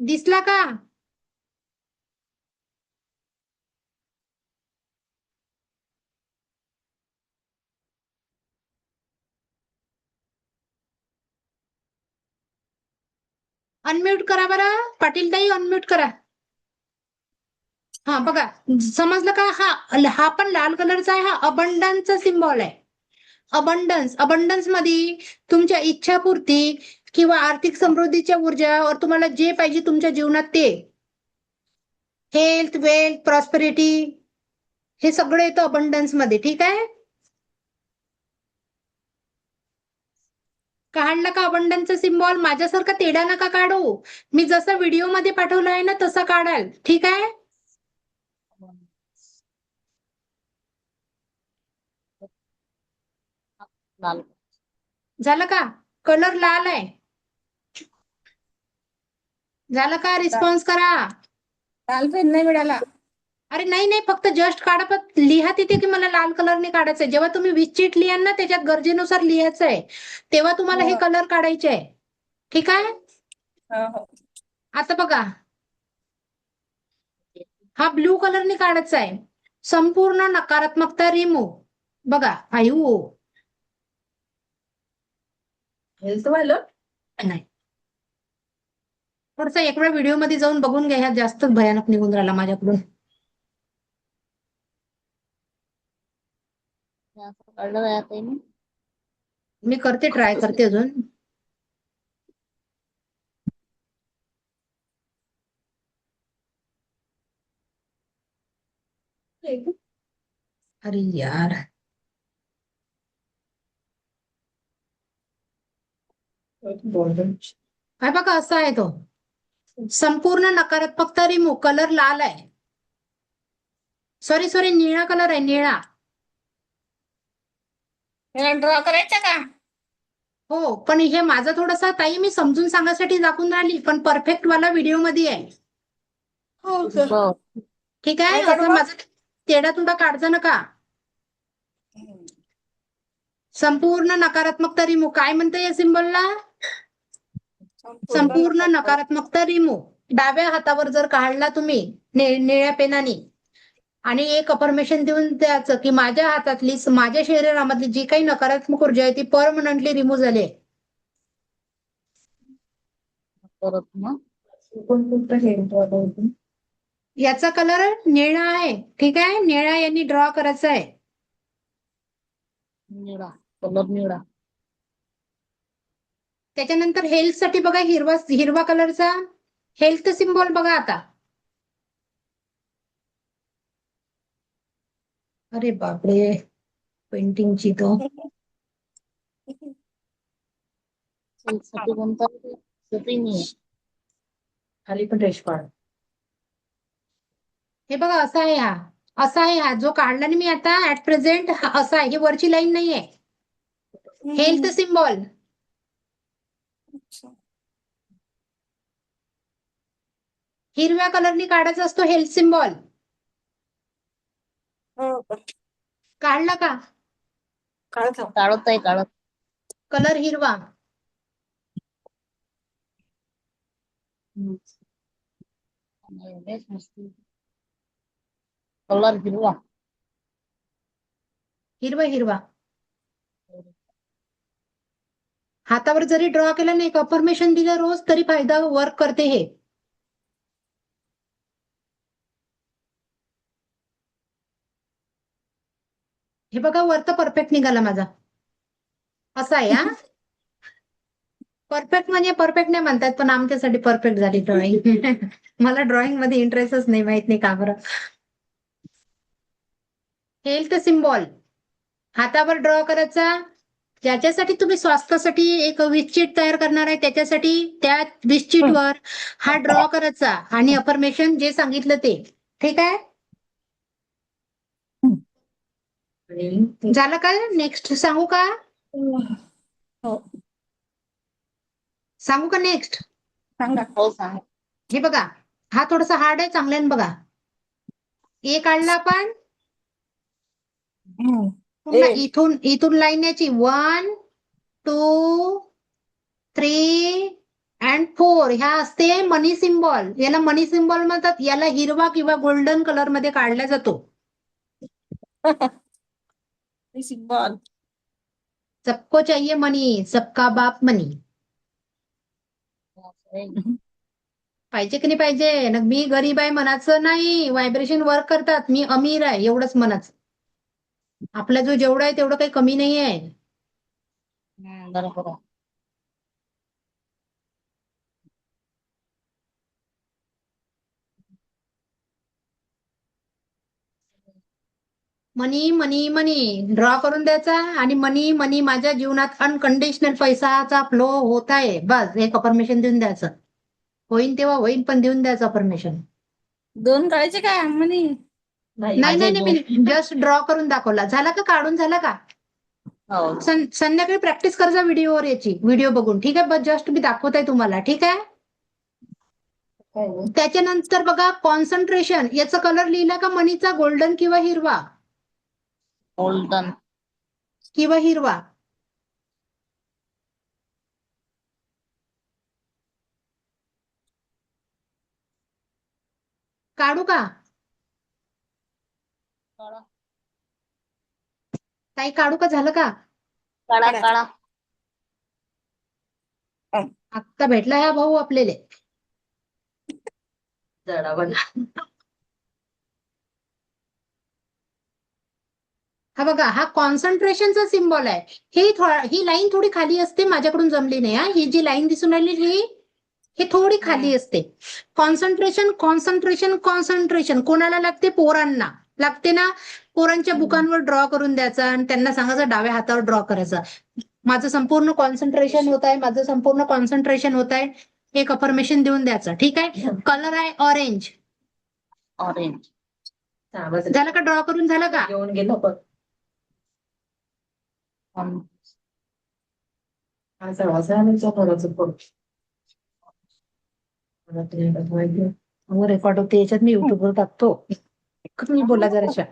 दिसला का? अनम्यूट करा बरं, पाटील ताई अनम्यूट करा. हा बघा, समजलं का? हा पण लाल कलरचा आहे. हा अबंडन्सचा सिम्बॉल आहे. अबंडन्स मध्ये तुमच्या इच्छापूर्ती किंवा आर्थिक समृद्धीच्या ऊर्जा, और तुम्हाला जे पाहिजे तुमच्या जीवनात ते. हेल्थ, वेल्थ, प्रॉस्पेरिटी, हे सगळं येतं अबंडन्स मध्ये. ठीक आहे. काढला का अबंडन्सचा सिम्बॉल? माझ्यासारखा तेढा नका काढू. मी जसं व्हिडिओ मध्ये पाठवलं आहे ना तसं काढाल. ठीक आहे. लाल. झालं का? कलर लाल आहे. झालं का? रिस्पॉन्स करा. लाल पेन नाही मिळाला. अरे नाही, फक्त जस्ट काढा. पण लिहा तिथे की मला लाल कलरने काढायचंय. जेव्हा तुम्ही विचिट लिहाल ना, त्याच्यात गरजेनुसार लिहायचंय, तेव्हा तुम्हाला हे कलर काढायचे आहे. ठीक आहे. आता बघा, हा ब्लू कलरने काढायचा आहे. संपूर्ण नकारात्मकता रिमूव्ह. बघा, आयु हेल्थ वालं नाही. थोडसा एक वेळा व्हिडिओ मध्ये जाऊन बघून घ्या. ह्या जास्तच भयानक निघून राहिला माझ्याकडून. कळलं काय आता मी? मी करते, ट्राय करते अजून. अरे यार, काय बघा असा आहे तो. संपूर्ण नकारात्मकता रिमूव्ह. कलर लाल आहे. सॉरी, निळा कलर आहे, निळा. ड्रॉ करायचा का? हो, पण हे माझं थोडंसं ताई मी समजून सांगायसाठी दाखवून राहिली, पण परफेक्ट वाला व्हिडिओ मध्ये आहे. हो. ठीक आहे. असं माझं तेढा तुडा काढजा नका. संपूर्ण नकारात्मकता रिमूव्ह. काय म्हणते या सिम्बॉलला? संपूर्ण नकारात्मकता रिमूव्ह. डाव्या हातावर जर काढला तुम्ही निळ्या पेनाने आणि एक अफर्मेशन देऊन द्यायचं की माझ्या हातातली, माझ्या शरीरामधली जी काही नकारात्मक ऊर्जा आहे ती परमनंटली रिमूव्ह झाली आहे. परत मग याचा कलर निळा आहे. ठीक आहे, निळा यांनी ड्रॉ करायचा आहे. निळा, कलर निळा. त्याच्यानंतर हेल्थ साठी बघा हिरवा कलरचा हेल्थ सिम्बॉल बघा आता. अरे बापरे, पेंटिंगची तो साठी कोणता साठी नाही. खाली पण रेश पाड. हे बघा असा आहे हा, असा आहे हा जो काढला ना मी आता ऍट प्रेझेंट, असा आहे. ही वरची लाईन नाहीये. हेल्थ सिम्बॉल हिरव्या कलरनी काढायचा असतो. हेल्थ सिम्बॉल काढला का? काढत आहे काढत. कलर हिरवा. कलर हिरवा. हिरवा हातावर जरी ड्रॉ केला नाही, अफर्मेशन दिलं रोज तरी फायदा वर्क करते हे. हे बघा वर तर परफेक्ट निघाला माझा. असा आहे हा. परफेक्ट म्हणजे परफेक्ट नाही म्हणतात, पण आमच्यासाठी परफेक्ट झाली ड्रॉइंग. मला ड्रॉइंग मध्ये इंटरेस्टच नाही, माहित नाही का बरं. हेल्थ सिम्बॉल हातावर ड्रॉ करायचा. ज्याच्यासाठी तुम्ही स्वास्थ्यासाठी एक विश्चिट तयार करणार आहे, त्याच्यासाठी त्या विश्चिटवर हा ड्रॉ करायचा आणि अफर्मेशन जे सांगितलं ते. ठीक आहे, झालं का? नेक्स्ट सांगू का? सांगू का नेक्स्ट? हो सांग. हे बघा, हा थोडासा हार्ड आहे, चांगल्याने बघा. ए काढला आपण, पुन्हा इथून लाईन याची 1 2 3 अँड 4. ह्या असते मनी सिम्बॉल. याला मनी सिम्बॉल म्हणतात. याला हिरवा किंवा गोल्डन कलर मध्ये काढला जातो. सिम्बॉल सबको चाहिए मनी, सबका बाप मनी. पाहिजे की नाही पाहिजे? ना मी गरीब आहे म्हणाचं नाही, व्हायब्रेशन वर्क करतात. मी अमीर आहे एवढंच म्हणाच. आपला जो जेवढा आहे तेवढं काही कमी नाही आहे. बरोबर. मनी मनी मनी ड्रॉ करून द्यायचा आणि मनी मनी माझ्या जीवनात अनकंडिशनल पैसाचा फ्लो होत आहे. बस एक अफर्मेशन देऊन द्यायचं. होईन तेव्हा होईन, पण देऊन द्यायचं अफर्मेशन. 2 काढायचे काय म्हणे? नाही मी जस्ट ड्रॉ करून दाखवला. झाला का? काढून झाला का? हो. संध्याकाळी प्रॅक्टिस करायचा व्हिडिओवर याची, व्हिडिओ बघून. ठीक आहे, बस जस्ट मी दाखवत आहे तुम्हाला. ठीक आहे, त्याच्यानंतर बघा कॉन्सन्ट्रेशन. याचा कलर लिहिला का मनीचा? गोल्डन किंवा हिरवा? गोल्डन. किंवा हिरवा. काढू का ताई? काढू का? झालं का? काळा काळा. आत्ता भेटला ह्या भाऊ आपल्याला. हा बघा, हा कॉन्सन्ट्रेशनचा सिम्बॉल आहे. ही लाईन थोडी खाली असते, माझ्याकडून जमली नाही. ही जी लाईन दिसून राहिली ही थोडी खाली असते. कॉन्सन्ट्रेशन कॉन्सन्ट्रेशन कॉन्सन्ट्रेशन कोणाला लागते? पोरांना लागते ना. पोरांच्या बुकांवर ड्रॉ करून द्यायचा आणि त्यांना सांगायचं डाव्या हातावर ड्रॉ करायचा. माझं संपूर्ण कॉन्सन्ट्रेशन होत आहे, माझं संपूर्ण कॉन्सन्ट्रेशन होत आहे. एक अफर्मेशन देऊन द्यायचं. ठीक आहे, कलर आहे ऑरेंज. ऑरेंज. झालं का? ड्रॉ करून झालं का? घेऊन गेलो पण रेकॉर्ड होते याच्यात, मी युट्यूबवर टाकतो. तुम्ही बोला जराशा.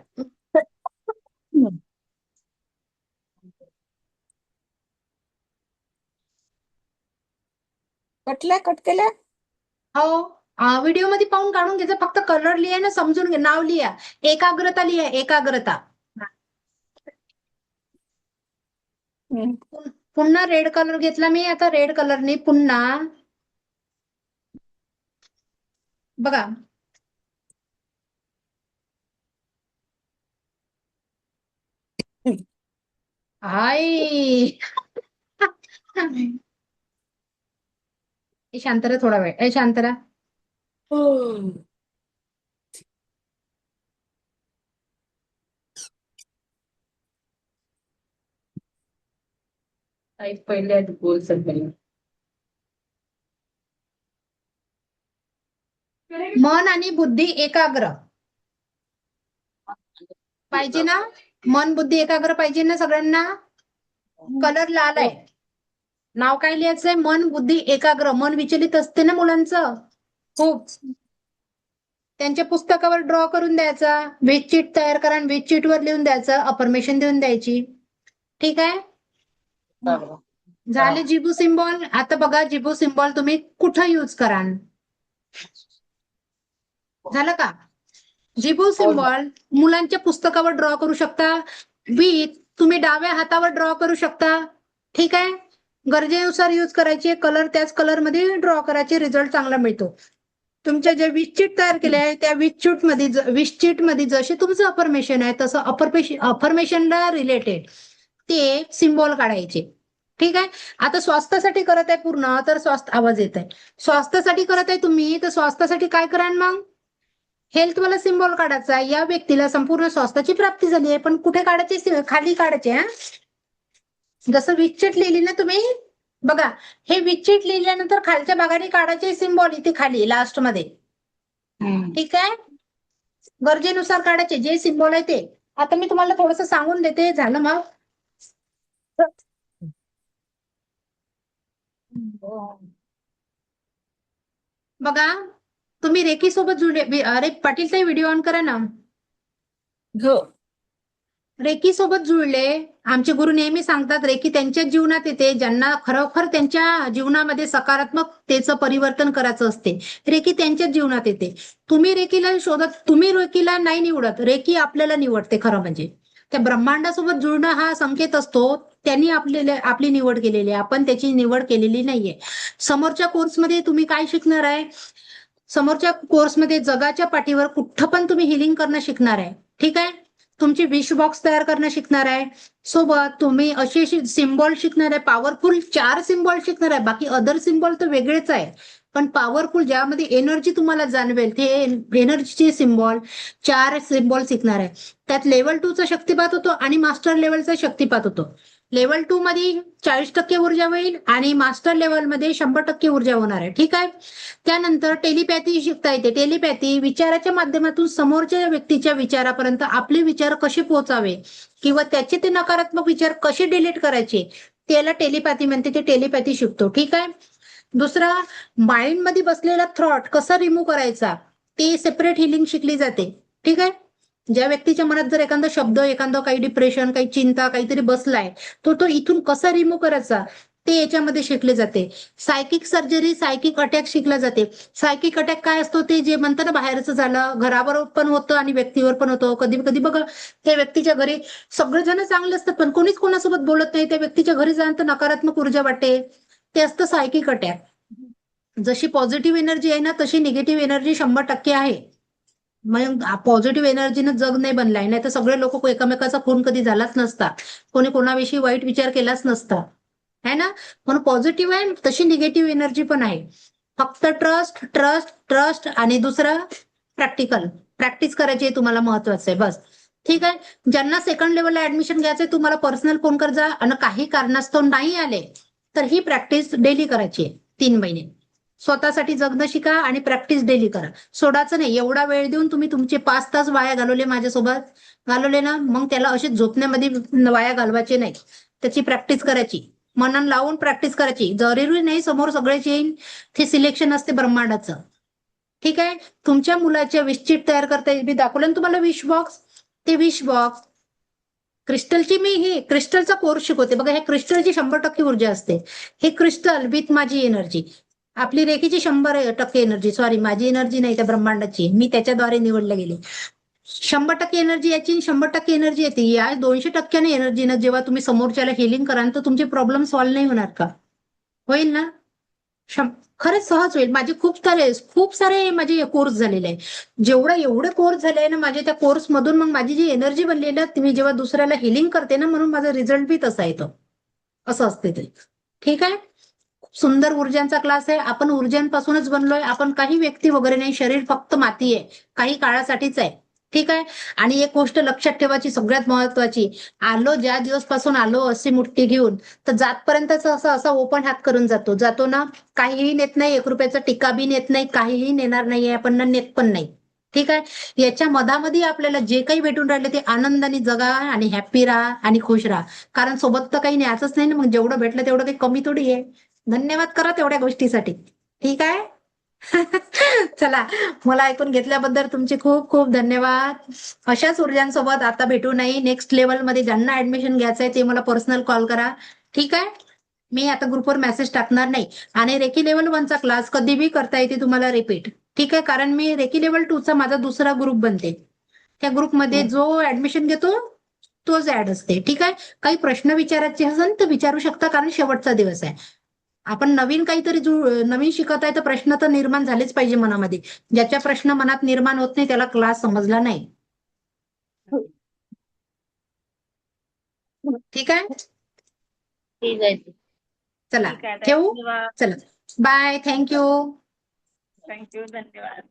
कट केल्या? हो. व्हिडिओ मध्ये पाहून काढून घ्यायचं. फक्त कलर लिहा ना, समजून घ्या. नाव लिहा. एकाग्रता लिहा. एकाग्रता. हम्म. पुन्हा रेड कलर घेतला मी. आता रेड कलरने पुन्हा बघा, आई ए शांत रहा थोडा वेळ. ए शांत रहा. पहिले बोल सगळे. मन आणि बुद्धी एकाग्र पाहिजे ना. मन बुद्धी एकाग्र पाहिजे ना सगळ्यांना. कलर लाल आहे. नाव काय लिहायचंय? मन बुद्धी एकाग्र. मन विचलित असते ना मुलांचं खूप. त्यांच्या पुस्तकावर ड्रॉ करून द्यायचा. वीज चिट तयार करा आणि वीज चिट वर लिहून द्यायचं. अफर्मेशन देऊन द्यायची. ठीक आहे. बरोबर. झाले जिबू सिम्बॉल. आता बघा, जिबू सिम्बॉल तुम्ही कुठं यूज कराल? झालं का? जिबू सिम्बॉल मुलांच्या पुस्तकावर ड्रॉ करू शकता. तुम्ही डाव्या हातावर ड्रॉ करू शकता. ठीक आहे. गरजेनुसार यूज करायचे. कलर त्याच कलर मध्ये ड्रॉ करायचे. रिझल्ट चांगला मिळतो. तुमच्या ज्या वीज चिट तयार केल्या आहे त्या वीज चिट मध्ये जसे तुमचं अफर्मेशन आहे तसं अफर्मेशनला रिलेटेड ते सिम्बॉल काढायचे. ठीक आहे. आता स्वास्थ्यासाठी करत आहे पूर्ण, तर आवाज येत आहे. स्वास्थ्यासाठी करत आहे तुम्ही, तर स्वास्थ्यासाठी काय कराल मग? हेल्थवाला सिम्बॉल काढायचा. या व्यक्तीला संपूर्ण स्वास्थ्याची प्राप्ती झाली आहे. पण कुठे काढायचे? खाली काढायचे. हा, जसं वीज चिट लिहिली ना तुम्ही, बघा हे वीज चिट लिहिल्यानंतर खालच्या भागाने काढायचे सिम्बॉल इथे खाली लास्ट मध्ये. ठीक आहे. गरजेनुसार काढायचे जे सिम्बॉल आहे ते. आता मी तुम्हाला थोडस सांगून देते. झालं मग? बघा, तुम्ही रेकी सोबत जुळले. अरे पाटील ताई, व्हिडिओ ऑन करा ना. हो. रेकी सोबत जुळले. आमचे गुरु नेहमी सांगतात रेकी त्यांच्या जीवनात येते ज्यांना खरोखर त्यांच्या जीवनामध्ये सकारात्मकतेचं परिवर्तन करायचं असते. रेकी त्यांच्याच जीवनात येते. तुम्ही रेकीला नाही निवडत. रेकी आपल्याला निवडते. खरं म्हणजे त्या ब्रह्मांडासोबत जुळणं हा संकेत असतो. त्यांनी आपली निवड केलेली आहे. आपण त्याची निवड केलेली नाहीये. समोरच्या कोर्समध्ये तुम्ही काय शिकणार आहे? समोरच्या कोर्समध्ये जगाच्या पाठीवर कुठं पण तुम्ही हिलिंग करणं शिकणार आहे. ठीक आहे. तुमची विश बॉक्स तयार करणं शिकणार आहे. सोबत तुम्ही असे सिम्बॉल शिकणार आहे. पॉवरफुल 4 सिम्बॉल शिकणार आहे. बाकी अदर सिम्बॉल तर वेगळेच आहे. पण पॉवरफुल ज्यामध्ये एनर्जी तुम्हाला जाणवेल ते एनर्जीचे सिम्बॉल 4 सिम्बॉल शिकणार आहे. त्यात लेवल 2 चा शक्तिपात होतो आणि मास्टर लेवलचा शक्तिपात होतो. लेवल 2 मध्ये 40% ऊर्जा होईल आणि मास्टर लेवल मध्ये 100% ऊर्जा होणार आहे. ठीक आहे. त्यानंतर टेलिपॅथी शिकता येते. टेलिपॅथी विचाराच्या माध्यमातून समोरच्या व्यक्तीच्या विचारापर्यंत आपले विचार कसे पोहोचावे किंवा त्याचे ते नकारात्मक विचार कसे डिलीट करायचे त्याला टेलिपॅथी म्हणते. ते टेलिपॅथी शिकतो. ठीक आहे. दुसरा, माइंड मध्ये बसलेला थॉट कसा रिमूव्ह करायचा ते सेपरेट हिलिंग शिकली जाते. ठीक आहे. ज्या व्यक्तीच्या मनात जर एखादा शब्द, एखादं काही डिप्रेशन, काही चिंता, काहीतरी बसलाय, तो इथून कसा रिमूव्ह करायचा ते याच्यामध्ये शिकले जाते. सायकिक सर्जरी, सायकिक अटॅक शिकला जाते. सायकिक अटॅक काय असतो? ते जे म्हणतात ना बाहेरचं झालं, घरावर पण होतं आणि व्यक्तीवर पण होतं. कधी कधी बघा त्या व्यक्तीच्या घरी सगळेजण चांगले असतात पण कोणीच कोणासोबत बोलत नाही. त्या व्यक्तीच्या घरी जाऊन तर नकारात्मक ऊर्जा वाटते. ते असतं सायकिक अटॅक. जशी पॉझिटिव्ह एनर्जी आहे ना तशी निगेटिव्ह एनर्जी 100% आहे. मग पॉझिटिव्ह एनर्जीनं जग नाही बनलाय. नाही तर सगळे लोक एकमेकाचा खून कधी झालाच नसता. कोणी कोणाविषयी वाईट विचार केलाच नसता. है ना. पण पॉझिटिव्ह आहे तशी निगेटिव्ह एनर्जी पण आहे. फक्त ट्रस्ट ट्रस्ट ट्रस्ट आणि दुसरं प्रॅक्टिस करायची आहे. तुम्हाला महत्वाचं आहे बस. ठीक आहे. ज्यांना सेकंड लेवलला ऍडमिशन घ्यायचंय तुम्हाला पर्सनल फोन कर जा. आणि काही कारणास्तव नाही आले तर ही प्रॅक्टिस डेली करायची आहे 3 महिने. स्वतःसाठी जगणं शिका आणि प्रॅक्टिस डेली करा. सोडायचं नाही. एवढा वेळ देऊन तुम्ही तुमचे 5 तास वाया घालवले माझ्यासोबत घालवले ना, मग त्याला असे झोपण्यामध्ये वाया घालवायचे नाही. त्याची प्रॅक्टिस करायची. मनान लावून प्रॅक्टिस करायची. जरुरी नाही समोर सगळ्याच येईल. ते सिलेक्शन असते ब्रह्मांडाचं. ठीक आहे. तुमच्या मुलाच्या विश चिट तयार करता येईल. मी दाखवलं ना तुम्हाला विश बॉक्स. ते विश बॉक्स क्रिस्टलची मी हे क्रिस्टलचा कोर्स शिकवते. बघा हे क्रिस्टलची 100% ऊर्जा असते. हे क्रिस्टल विथ माझी एनर्जी. आपली रेखीची 100% एनर्जी, सॉरी माझी एनर्जी नाही त्या ब्रह्मांडाची, मी त्याच्याद्वारे निवडले गेले. 100% एनर्जी याची 100% एनर्जी येते. या 200% एनर्जीनं जेव्हा तुम्ही समोरच्याला हिलिंग कराल तर तुमचे प्रॉब्लेम सॉल्व्ह नाही होणार का? होईल ना? खरंच सहज होईल. माझे खूप सारे माझे कोर्स झालेले आहे. एवढे कोर्स झाले आहे ना माझे, त्या कोर्स मधून मग माझी जी एनर्जी बनली ना, मी जेव्हा दुसऱ्याला हिलिंग करते ना, म्हणून माझा रिझल्ट बी तसा येतो. असं असते ते. ठीक आहे. सुंदर ऊर्जांचा क्लास आहे. आपण ऊर्जांपासूनच बनलोय. आपण काही व्यक्ती वगैरे नाही. शरीर फक्त माती आहे, काही काळासाठीच आहे. ठीक आहे. आणि एक गोष्ट लक्षात ठेवायची सगळ्यात महत्वाची, ज्या दिवसपासून आलो अशी मुठ्ठी घेऊन, तर जातपर्यंतच असा ओपन हात करून जातो ना, काहीही नेत नाही. 1 रुपयाचा टिका बी नेत नाही, काहीही नेणार नाहीये आपण, नेत पण नाही. ठीक आहे. याच्या मधामध्ये आपल्याला जे काही भेटून राहिले ते आनंदाने जगा आणि हॅप्पी राहा आणि खुश राहा. कारण सोबत तर काही न्यायचंच नाही ना, मग जेवढं भेटलं तेवढं काही कमी थोडी आहे. धन्यवाद करा तेवढ्या गोष्टीसाठी. ठीक आहे. चला, मला ऐकून घेतल्याबद्दल तुमचे खूप खूप धन्यवाद. अशाच ऊर्जांसोबत आता भेटू नाही. नेक्स्ट लेवलमध्ये ज्यांना ऍडमिशन घ्यायचंय ते मला पर्सनल कॉल करा. ठीक आहे. मी आता ग्रुपवर मेसेज टाकणार नाही. आणि रेकी लेवल 1चा क्लास कधी बी करता येते तुम्हाला रिपीट. ठीक आहे. कारण मी रेकी लेवल 2चा माझा दुसरा ग्रुप बनते. त्या ग्रुपमध्ये जो ऍडमिशन घेतो तोच ऍड असते. ठीक आहे. काही प्रश्न विचारायचे असेल तर विचारू शकता, कारण शेवटचा दिवस आहे. आपण नवीन काहीतरी नवीन शिकत आहे तर प्रश्न तर निर्माण झालेच पाहिजे मनामध्ये. ज्याच्या प्रश्न मनात निर्माण होत नाही त्याला क्लास समजला नाही. ठीक आहे. ठीक आहे. चला ठीक आहे. ठेवू. धन्यवाद. चला बाय. थँक्यू. थँक्यू. धन्यवाद.